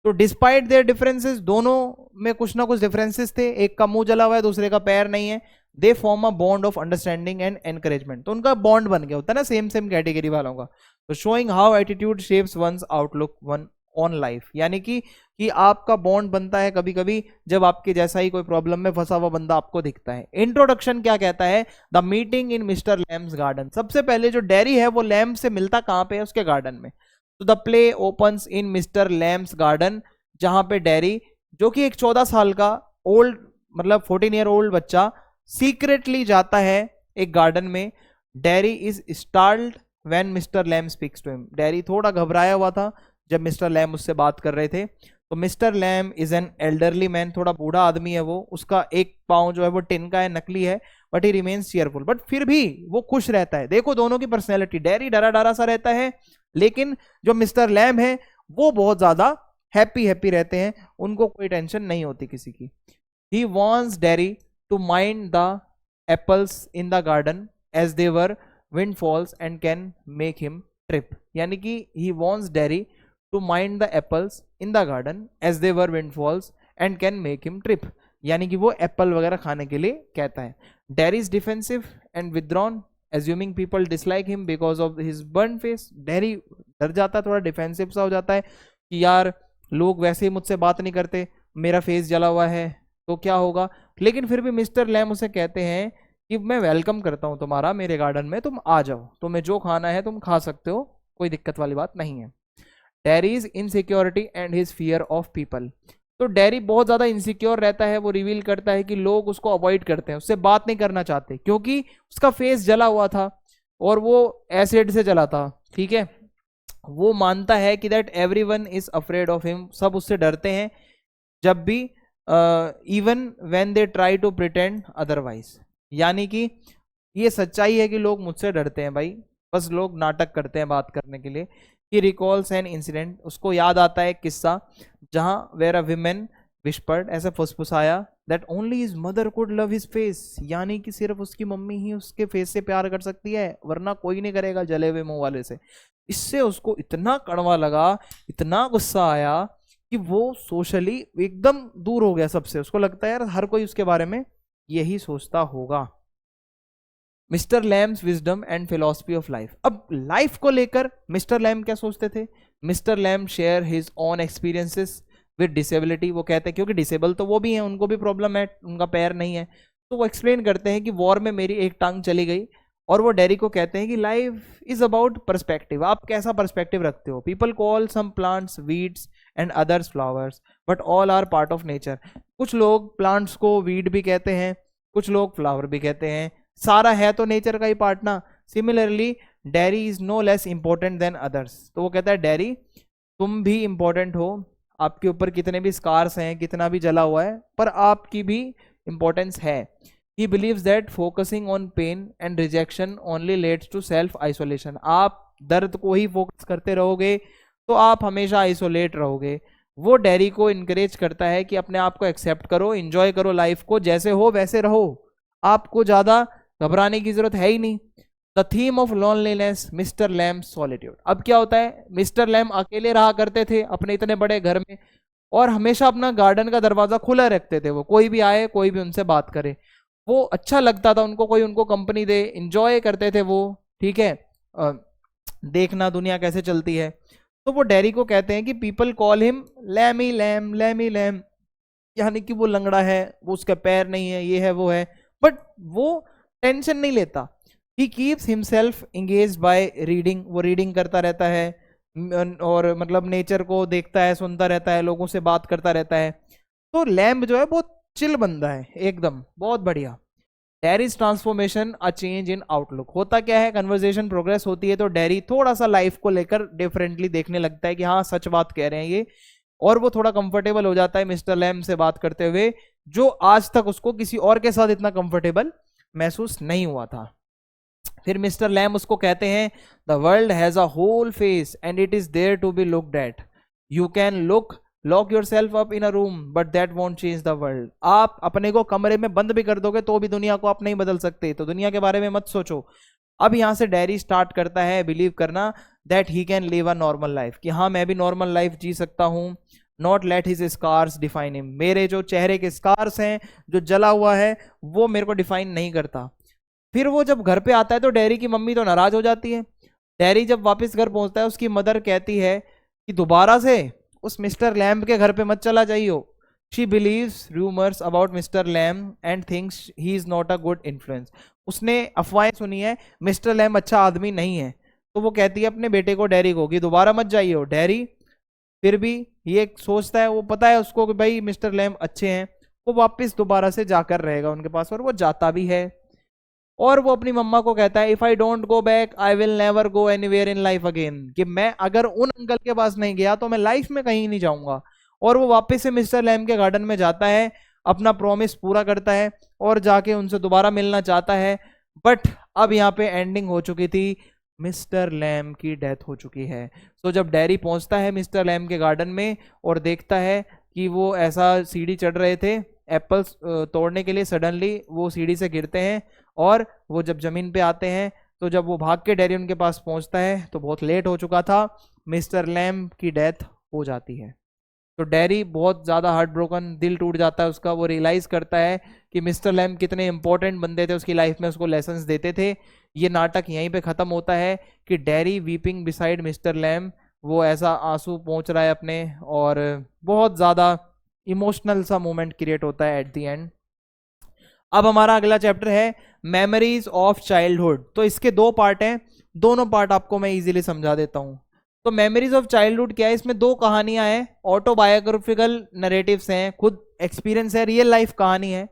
तो डिस्पाइट देयर डिफरेंसेस, दोनों में कुछ ना कुछ डिफरेंसेस थे, एक का मुंह जला हुआ है दूसरे का पैर नहीं है। They form a bond of understanding and encouragement. तो उनका बॉन्ड बन गया, होता है ना सेम सेम कैटेगरी वालों का। तो showing how attitude shapes one's outlook one on life, यानी कि आपका बॉन्ड बनता है कभी कभी जब आपके जैसा ही कोई प्रॉब्लम में फंसा हुआ बंदा आपको दिखता है। इंट्रोडक्शन क्या कहता है, the meeting in Mr Lamb's garden. सबसे पहले जो डेरी है वो लैम्ब से मिलता कहाँ पे है, उसके गार्डन में। तो the play opens in Mr Lamb's garden, जहां पे डेरी जो कि एक 14 साल का ओल्ड, मतलब 14 ईयर ओल्ड बच्चा सीक्रेटली जाता है एक गार्डन में। Derry is startled when Mr Lamb speaks to him. Derry थोड़ा घबराया हुआ था जब मिस्टर लैम उससे बात कर रहे थे। तो Mr Lamb is an elderly man, थोड़ा बूढ़ा आदमी है वो, उसका एक पाँव जो है वो टिन का है, नकली है, but he remains cheerful, but फिर भी वो खुश रहता है। देखो दोनों की पर्सनैलिटी, डेरी डरा डरा सा रहता है, लेकिन जो मिस्टर लैम है वो बहुत ज्यादा हैप्पी रहते हैं, उनको कोई टेंशन नहीं होती किसी की। He wants Derry to mind the apples in the garden as they were windfalls and can make him trip। यानी कि he wants Derry to mind the apples in the garden as they were windfalls and can make him trip। यानी कि वो Apple वगैरह खाने के लिए कहता है। Derry is defensive and withdrawn assuming people dislike him because of his burnt face। Derry डर जाता है, थोड़ा डिफेंसिव सा हो जाता है कि यार लोग वैसे ही मुझसे बात नहीं करते, मेरा फेस जला हुआ है तो क्या होगा। लेकिन फिर भी मिस्टर लैम उसे कहते हैं कि मैं वेलकम करता हूं तुम्हारा मेरे गार्डन में, तुम आ जाओ, तुम्हें जो खाना है तुम खा सकते हो, कोई दिक्कत वाली बात नहीं है। Dairies insecurity and his fear of people. तो डेरी बहुत ज्यादा इनसिक्योर रहता है, वो रिवील करता है कि लोग उसको अवॉइड करते हैं, उससे बात नहीं करना चाहते, क्योंकि उसका फेस जला हुआ था और वो एसिड से जला था, ठीक है। वो मानता है कि that everyone is afraid of him, सब उससे डरते हैं, जब भी even when they try to pretend otherwise. यानी कि ये सच्चाई है कि लोग मुझसे डरते हैं भाई, बस लोग नाटक करते हैं बात करने के लिए। ही रिकॉल्स एन इंसिडेंट, उसको याद आता है एक किस्सा जहां वेर अ विमेन विस्पर्ड, ऐसा फुसफुसाया, that only his mother could love his face, यानी कि सिर्फ उसकी मम्मी ही उसके फेस से प्यार कर सकती है, वरना कोई नहीं करेगा जले हुए मुंह वाले से। इससे उसको इतना कड़वा लगा, इतना गुस्सा आया कि वो सोशली एकदम दूर हो गया सबसे। उसको लगता है यार हर कोई उसके बारे में यही सोचता होगा। Mr Lamb's wisdom and philosophy of life. अब लाइफ को लेकर मिस्टर लैम क्या सोचते थे? Mr Lamb share his own experiences with disability. वो कहते हैं क्योंकि डिसेबल तो वो भी हैं, उनको भी प्रॉब्लम है, उनका पैर नहीं है, तो वो एक्सप्लेन करते हैं कि वॉर में मेरी एक टांग चली गई। और वो डेरी को कहते हैं कि लाइफ इज अबाउट पर्सपेक्टिव, आप कैसा पर्सपेक्टिव रखते हो। People call some plants weeds and others flowers but all are part of nature. कुछ लोग प्लांट्स को वीड भी कहते हैं, कुछ लोग फ्लावर भी कहते हैं, सारा है तो नेचर का ही पार्ट ना। Similarly Derry is no less important than others. तो वो कहता है डेरी तुम भी इंपॉर्टेंट हो, आपके ऊपर कितने भी स्कार्स हैं, कितना भी जला हुआ है, पर आपकी भी इंपॉर्टेंस है। He believes that focusing on pain and rejection only leads to self isolation। आप दर्द को ही फोकस करते रहोगे तो आप हमेशा आइसोलेट रहोगे। वो डेरी को इनकरेज करता है कि अपने आप को एक्सेप्ट करो, एंजॉय करो लाइफ को, जैसे हो वैसे रहो, आपको ज्यादा घबराने की जरूरत है ही नहीं। The theme of loneliness Mr Lamb solitude. अब क्या होता है, मिस्टर लैम अकेले रहा करते थे अपने इतने बड़े घर में, और हमेशा अपना गार्डन का दरवाजा खुला रखते थे, वो कोई भी आए कोई भी उनसे बात करे, वो अच्छा लगता था उनको, कोई उनको कंपनी दे, इंजॉय करते थे वो, ठीक है, देखना दुनिया कैसे चलती है। तो वो डेरी को कहते हैं कि people call him Lamey Lamb, Lamey Lamb, यानी कि वो लंगड़ा है, वो उसका पैर नहीं है, ये है वो है, बट वो टेंशन नहीं लेता। He keeps himself engaged by reading, वो रीडिंग करता रहता है और मतलब नेचर को देखता है, सुनता रहता है, लोगों से बात करता रहता है। तो लैम्ब जो है बहुत चिल बंदा है, एकदम बहुत बढ़िया। Dairies transformation a change in outlook. होता क्या है, कन्वर्सेशन प्रोग्रेस होती है तो डेरी थोड़ा सा लाइफ को लेकर डिफरेंटली देखने लगता है कि हाँ सच बात कह रहे हैं ये, और वो थोड़ा कंफर्टेबल हो जाता है मिस्टर लैम से बात करते हुए, जो आज तक उसको किसी और के साथ इतना कंफर्टेबल महसूस नहीं हुआ था। फिर मिस्टर लैम उसको कहते हैं the world has a whole face and it is there to be looked at, you can lock yourself up in a room but that won't change the world. आप अपने को कमरे में बंद भी कर दोगे तो भी दुनिया को आप नहीं बदल सकते, तो दुनिया के बारे में मत सोचो। अब यहां से डेरी स्टार्ट करता है बिलीव करना that he can live a normal life, कि हाँ मैं भी नॉर्मल लाइफ जी सकता हूं। Not let his scars define him, मेरे जो चेहरे के स्कार्स हैं, जो जला हुआ है, वो मेरे को डिफाइन नहीं करता। फिर वो जब घर पे आता है तो डेरी की मम्मी तो नाराज हो जाती है। डेरी जब वापस घर पहुंचता है उसकी मदर कहती है कि दोबारा से उस मिस्टर लैम्ब के घर पे मत चला जाइयो। She beliefs rumours about mister lamb and thinks he is not a good influence. उसने अफवाहें सुनी है मिस्टर लैम्ब अच्छा आदमी नहीं है, तो वो कहती है अपने बेटे को डेरी को कि दोबारा मत जाइयो। डेरी फिर भी ये सोचता है, वो पता है उसको कि भाई मिस्टर लैम्ब अच्छे हैं, वो वापस दोबारा से जाकर रहेगा उनके पास, और वो जाता भी है। और वो अपनी मम्मा को कहता है if I don't go back I will never go anywhere in life again, कि मैं अगर उन अंकल के पास नहीं गया तो मैं लाइफ में कहीं नहीं जाऊंगा। और वो वापस से मिस्टर लैम के गार्डन में जाता है, अपना प्रॉमिस पूरा करता है और जाके उनसे दोबारा मिलना चाहता है। बट अब यहाँ पे एंडिंग हो चुकी थी, मिस्टर लैम की डेथ हो चुकी है। तो जब डेरी पहुंचता है मिस्टर लैम के गार्डन में और देखता है कि वो ऐसा सीढ़ी चढ़ रहे थे एप्पल्स तोड़ने के लिए, सडनली वो सीढ़ी से गिरते हैं, और वो जब जमीन पे आते हैं तो जब वो भाग के डेरी उनके पास पहुंचता है तो बहुत लेट हो चुका था, मिस्टर लैम की डेथ हो जाती है। तो डेरी बहुत ज़्यादा हार्ट ब्रोकन, दिल टूट जाता है उसका। वो रियलाइज़ करता है कि मिस्टर लैम कितने इंपॉर्टेंट बंदे थे उसकी लाइफ में, उसको लेसन्स देते थे। ये नाटक यहीं पे ख़त्म होता है कि Derry weeping beside Mr Lamb, वो ऐसा आंसू पहुँच रहा है अपने, और बहुत ज़्यादा इमोशनल सा मोमेंट क्रिएट होता है एट द एंड। अब हमारा अगला चैप्टर है मेमोरीज ऑफ चाइल्डहुड। तो इसके दो पार्ट हैं, दोनों पार्ट आपको मैं इजीली समझा देता हूँ। तो मेमोरीज ऑफ चाइल्डहुड क्या है, इसमें दो कहानियां हैं, ऑटोबायोग्राफिकल नरेटिव्स हैं, खुद एक्सपीरियंस है, रियल लाइफ कहानी है।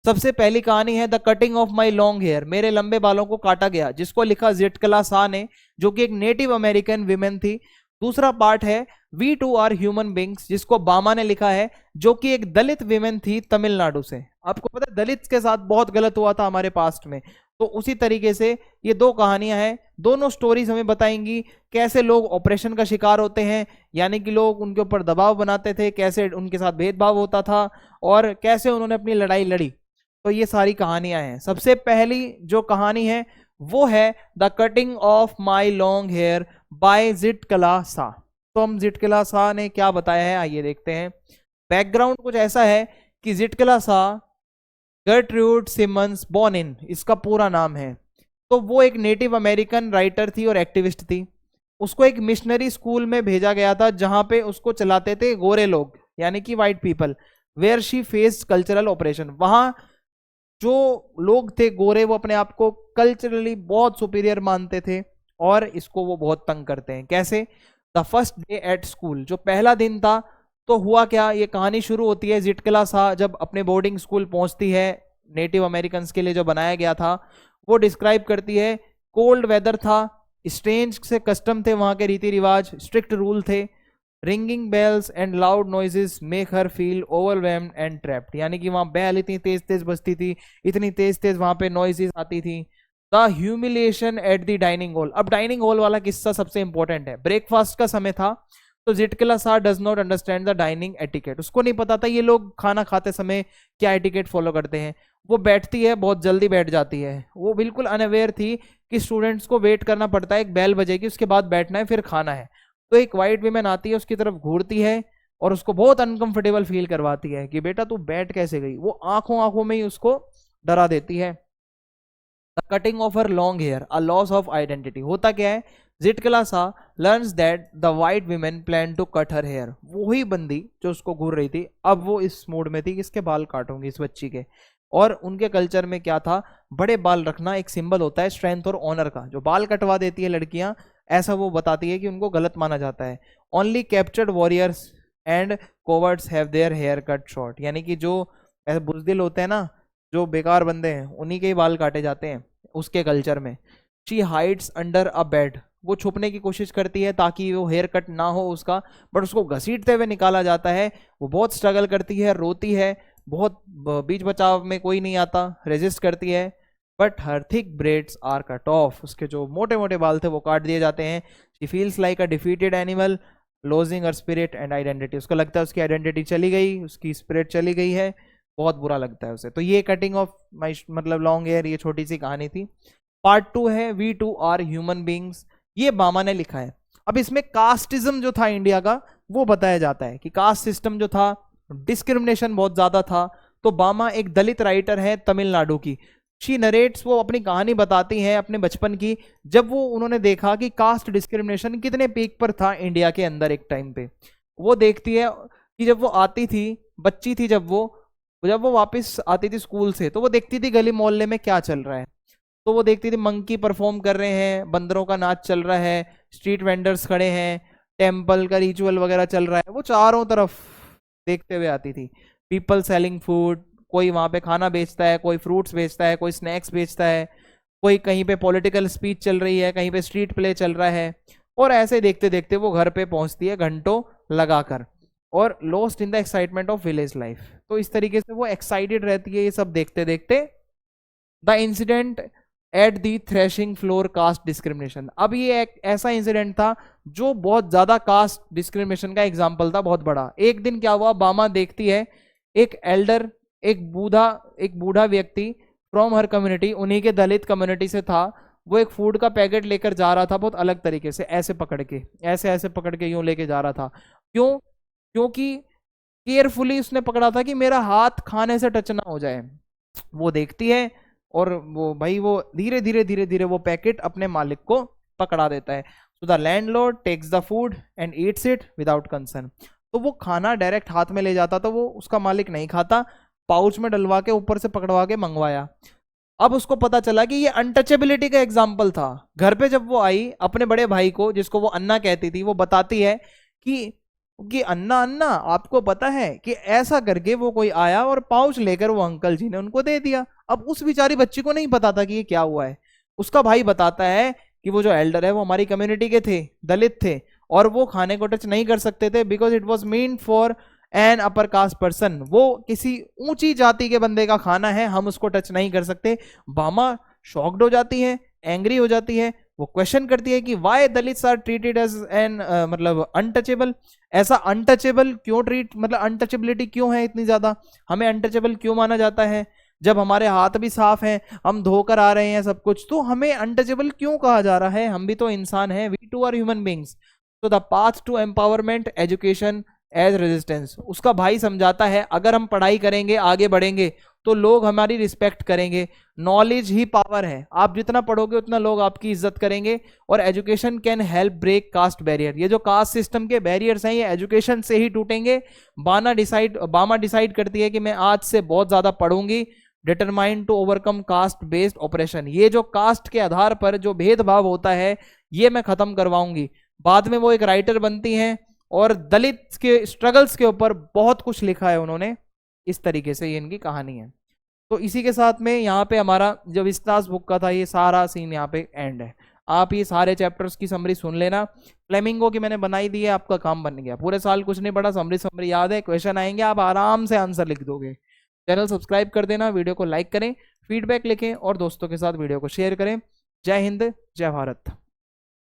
सबसे पहली कहानी है the cutting of my long hair, मेरे लंबे बालों को काटा गया, जिसको लिखा जिटकला सा ने, जो कि एक नेटिव अमेरिकन विमेन थी। दूसरा पार्ट है we too are human beings, जिसको बामा ने लिखा है, जो कि एक दलित विमेन थी तमिलनाडु से। आपको पता है दलित के साथ बहुत गलत हुआ था हमारे पास्ट में, तो उसी तरीके से ये दो कहानियां हैं। दोनों स्टोरीज हमें बताएंगी कैसे लोग ऑपरेशन का शिकार होते हैं, यानी कि लोग उनके ऊपर दबाव बनाते थे, कैसे उनके साथ भेदभाव होता था और कैसे उन्होंने अपनी लड़ाई लड़ी। तो ये सारी कहानियां हैं। सबसे पहली जो कहानी है वो है the cutting of my long hair by Zitkala Sa. तो हम जिटकला सा ने क्या बताया है आइए देखते हैं। बैकग्राउंड कुछ ऐसा है कि जिटकला सा गर्ट्रूड सिमंस बोनिन इसका पूरा नाम है। तो वो एक नेटिव अमेरिकन राइटर थी और एक्टिविस्ट थी। उसको एक मिशनरी स्कूल में भेजा गया था जहां पे उसको चलाते थे गोरे लोग, यानी कि white people, where she faced cultural operation. वहां जो लोग थे गोरे वो अपने आप को कल्चरली बहुत सुपीरियर मानते थे और इसको वो बहुत तंग करते हैं। कैसे? The first day at school, जो पहला दिन था, तो हुआ क्या, ये कहानी शुरू होती है जिटकला सा जब अपने बोर्डिंग स्कूल पहुंचती है, नेटिव अमेरिकन के लिए जो बनाया गया था। वो डिस्क्राइब करती है कोल्ड वेदर था, स्ट्रेंज से कस्टम थे वहां के रीति रिवाज, स्ट्रिक्ट रूल थे, ringing bells and loud noises make her feel overwhelmed and trapped, यानी कि वहां बेल इतनी तेज तेज बजती थी, इतनी तेज तेज वहां पे नॉइजेस आती थी। The humiliation at the dining hall, अब डाइनिंग हॉल वाला किस्सा सबसे इंपॉर्टेंट है। ब्रेकफास्ट का समय था, तो जिटकला सा does not understand the dining etiquette, उसको नहीं पता था ये लोग खाना खाते समय क्या एटिकेट फॉलो करते हैं। वो बैठती है, बहुत जल्दी बैठ जाती है, वो बिल्कुल अनअवेयर थी कि स्टूडेंट्स को वेट करना पड़ता है, एक बेल बजेगी उसके बाद बैठना है फिर खाना है। तो एक वाइट विमेन आती है, उसकी तरफ घूरती है और उसको बहुत अनकंफर्टेबल फील करवाती है कि बेटा तू बैठ कैसे गई। वो आंखों आंखों में ही उसको डरा देती है। The cutting of her long hair a loss of identity, होता क्या है, Zitkala Sa learns that the white women plan to cut her hair, वही बंदी जो उसको घूर रही थी अब वो इस मूड में थी कि इसके बाल काटूंगी इस बच्ची के। और उनके कल्चर में क्या था, बड़े बाल रखना एक सिंबल होता है स्ट्रेंथ और ऑनर का। जो बाल कटवा देती है लड़कियां, ऐसा वो बताती है कि उनको गलत माना जाता है। Only captured warriors and cowards have their hair cut short, यानी कि जो ऐसे बुजदिल होते हैं ना, जो बेकार बंदे हैं, उन्हीं के ही बाल काटे जाते हैं उसके कल्चर में। She hides under a bed, वो छुपने की कोशिश करती है ताकि वो हेयर कट ना हो उसका, बट उसको घसीटते हुए निकाला जाता है। वो बहुत स्ट्रगल करती है, रोती है, बहुत बीच बचाव में कोई नहीं आता, रेजिस्ट करती है, but her thick braids are cut off, उसके जो मोटे मोटे बाल थे वो काट दिए जाते हैं। She feels like a defeated animal losing her spirit and identity, उसको लगता है उसकी आइडेंटिटी चली गई, उसकी स्पिरिट चली गई है, बहुत बुरा लगता है उसे। तो ये कटिंग ऑफ माई मतलब लॉन्ग हेयर, ये छोटी सी कहानी थी। पार्ट 2 है we too are human beings, ये बामा ने लिखा है। अब इसमें कास्टिज्म जो था इंडिया का वो बताया जाता है कि कास्ट सिस्टम जो था, डिस्क्रिमिनेशन बहुत ज्यादा था। तो बामा एक दलित राइटर है तमिलनाडु की। शी नरेट्स, वो अपनी कहानी बताती हैं अपने बचपन की, जब वो उन्होंने देखा कि कास्ट डिस्क्रिमिनेशन कितने पीक पर था इंडिया के अंदर एक टाइम पे। वो देखती है कि जब वो आती थी, बच्ची थी जब वो वापस आती थी स्कूल से, तो वो देखती थी गली मोहल्ले में क्या चल रहा है। तो वो देखती थी मंकी परफॉर्म कर रहे हैं, बंदरों का नाच चल रहा है, स्ट्रीट वेंडर्स खड़े हैं, टेम्पल का रिचुअल वगैरह चल रहा है, वो चारों तरफ देखते हुए आती थी। पीपल सेलिंग फूड, कोई वहां पे खाना बेचता है, कोई फ्रूट्स बेचता है, कोई स्नैक्स बेचता है, कोई कहीं पे पॉलिटिकल स्पीच चल रही है, कहीं पे स्ट्रीट प्ले चल रहा है। और ऐसे देखते देखते वो घर पे पहुंचती है घंटों लगाकर, और lost in the excitement of village life. तो इस तरीके से वो एक्साइटेड रहती है ये सब देखते देखते। The incident at the threshing floor caste discrimination, अब ये एक ऐसा इंसिडेंट था जो बहुत ज्यादा कास्ट डिस्क्रिमिनेशन का एग्जाम्पल था, बहुत बड़ा। एक दिन क्या हुआ, बामा देखती है एक एल्डर, एक बूढ़ा व्यक्ति फ्रॉम हर कम्युनिटी, उन्हीं के दलित कम्युनिटी से था, वो एक फूड का पैकेट लेकर जा रहा था बहुत अलग तरीके से, ऐसे पकड़ के, ऐसे पकड़ के यूं लेके जा रहा था। क्यों? क्योंकि केयरफुली उसने पकड़ा था कि मेरा हाथ खाने से टच ना हो जाए। वो देखती है और वो धीरे धीरे वो पैकेट अपने मालिक को पकड़ा देता है। So the landlord takes the food and eats it without concern. तो वो खाना डायरेक्ट हाथ में ले जाता, तो वो उसका मालिक नहीं खाता, पाउच में डलवा के ऊपर से पकड़वा के मंगवाया। अब उसको पता चला कि ये अनटचेबिलिटी का एग्जाम्पल था। घर पे जब वो आई अपने बड़े भाई को, जिसको वो अन्ना कहती थी, वो बताती है कि अन्ना अन्ना आपको पता है कि ऐसा करके वो कोई आया और पाउच लेकर वो अंकल जी ने उनको दे दिया। अब उस बेचारी बच्ची को नहीं पता था कि ये क्या हुआ है। उसका भाई बताता है कि वो जो एल्डर है वो हमारी कम्युनिटी के थे, दलित थे, और वो खाने को टच नहीं कर सकते थे because it was mean for an upper caste person. वो किसी ऊंची जाति के बंदे का खाना है, हम उसको टच नहीं कर सकते। बामा शॉक्ड हो जाती है, एंग्री हो जाती है, वो क्वेश्चन करती है कि why Dalits are treated as an मतलब अनटचेबल। ऐसा अनटचेबल क्यों ट्रीट, मतलब अनटचेबिलिटी क्यों है इतनी ज्यादा, हमें अनटचेबल क्यों माना जाता है? जब हमारे हाथ भी साफ हैं, हम धोकर आ रहे हैं सब कुछ, तो हमें अनटचेबल क्यों कहा जा रहा है? हम भी तो इंसान हैं, we too are human beings. तो the path to empowerment education as resistance. उसका भाई समझाता है अगर हम पढ़ाई करेंगे, आगे बढ़ेंगे, तो लोग हमारी रिस्पेक्ट करेंगे। नॉलेज ही पावर है, आप जितना पढ़ोगे उतना लोग आपकी इज्जत करेंगे। और education can help break caste barrier. ये जो कास्ट सिस्टम के बैरियर्स हैं ये एजुकेशन से ही टूटेंगे। बामा डिसाइड करती है कि मैं आज से बहुत ज्यादा पढ़ूंगी, determined to overcome caste based operation. ये जो कास्ट के आधार पर जो भेदभाव होता है ये मैं खत्म करवाऊंगी। बाद में वो एक राइटर बनती हैं और दलित के स्ट्रगल्स के ऊपर बहुत कुछ लिखा है उन्होंने। इस तरीके से ये इनकी कहानी है। तो इसी के साथ में यहाँ पे हमारा जो विस्तास बुक का था ये सारा सीन यहाँ पे एंड है। आप ये सारे चैप्टर्स की समरी सुन लेना। फ्लेमिंगो की मैंने बनाई दी है, आपका काम बन गया। पूरे साल कुछ नहीं पढ़ा, समरी याद है, क्वेश्चन आएंगे, आप आराम से आंसर लिख दोगे। चैनल सब्सक्राइब कर देना, वीडियो को लाइक करें, फीडबैक लिखें और दोस्तों के साथ वीडियो को शेयर करें। जय हिंद, जय भारत।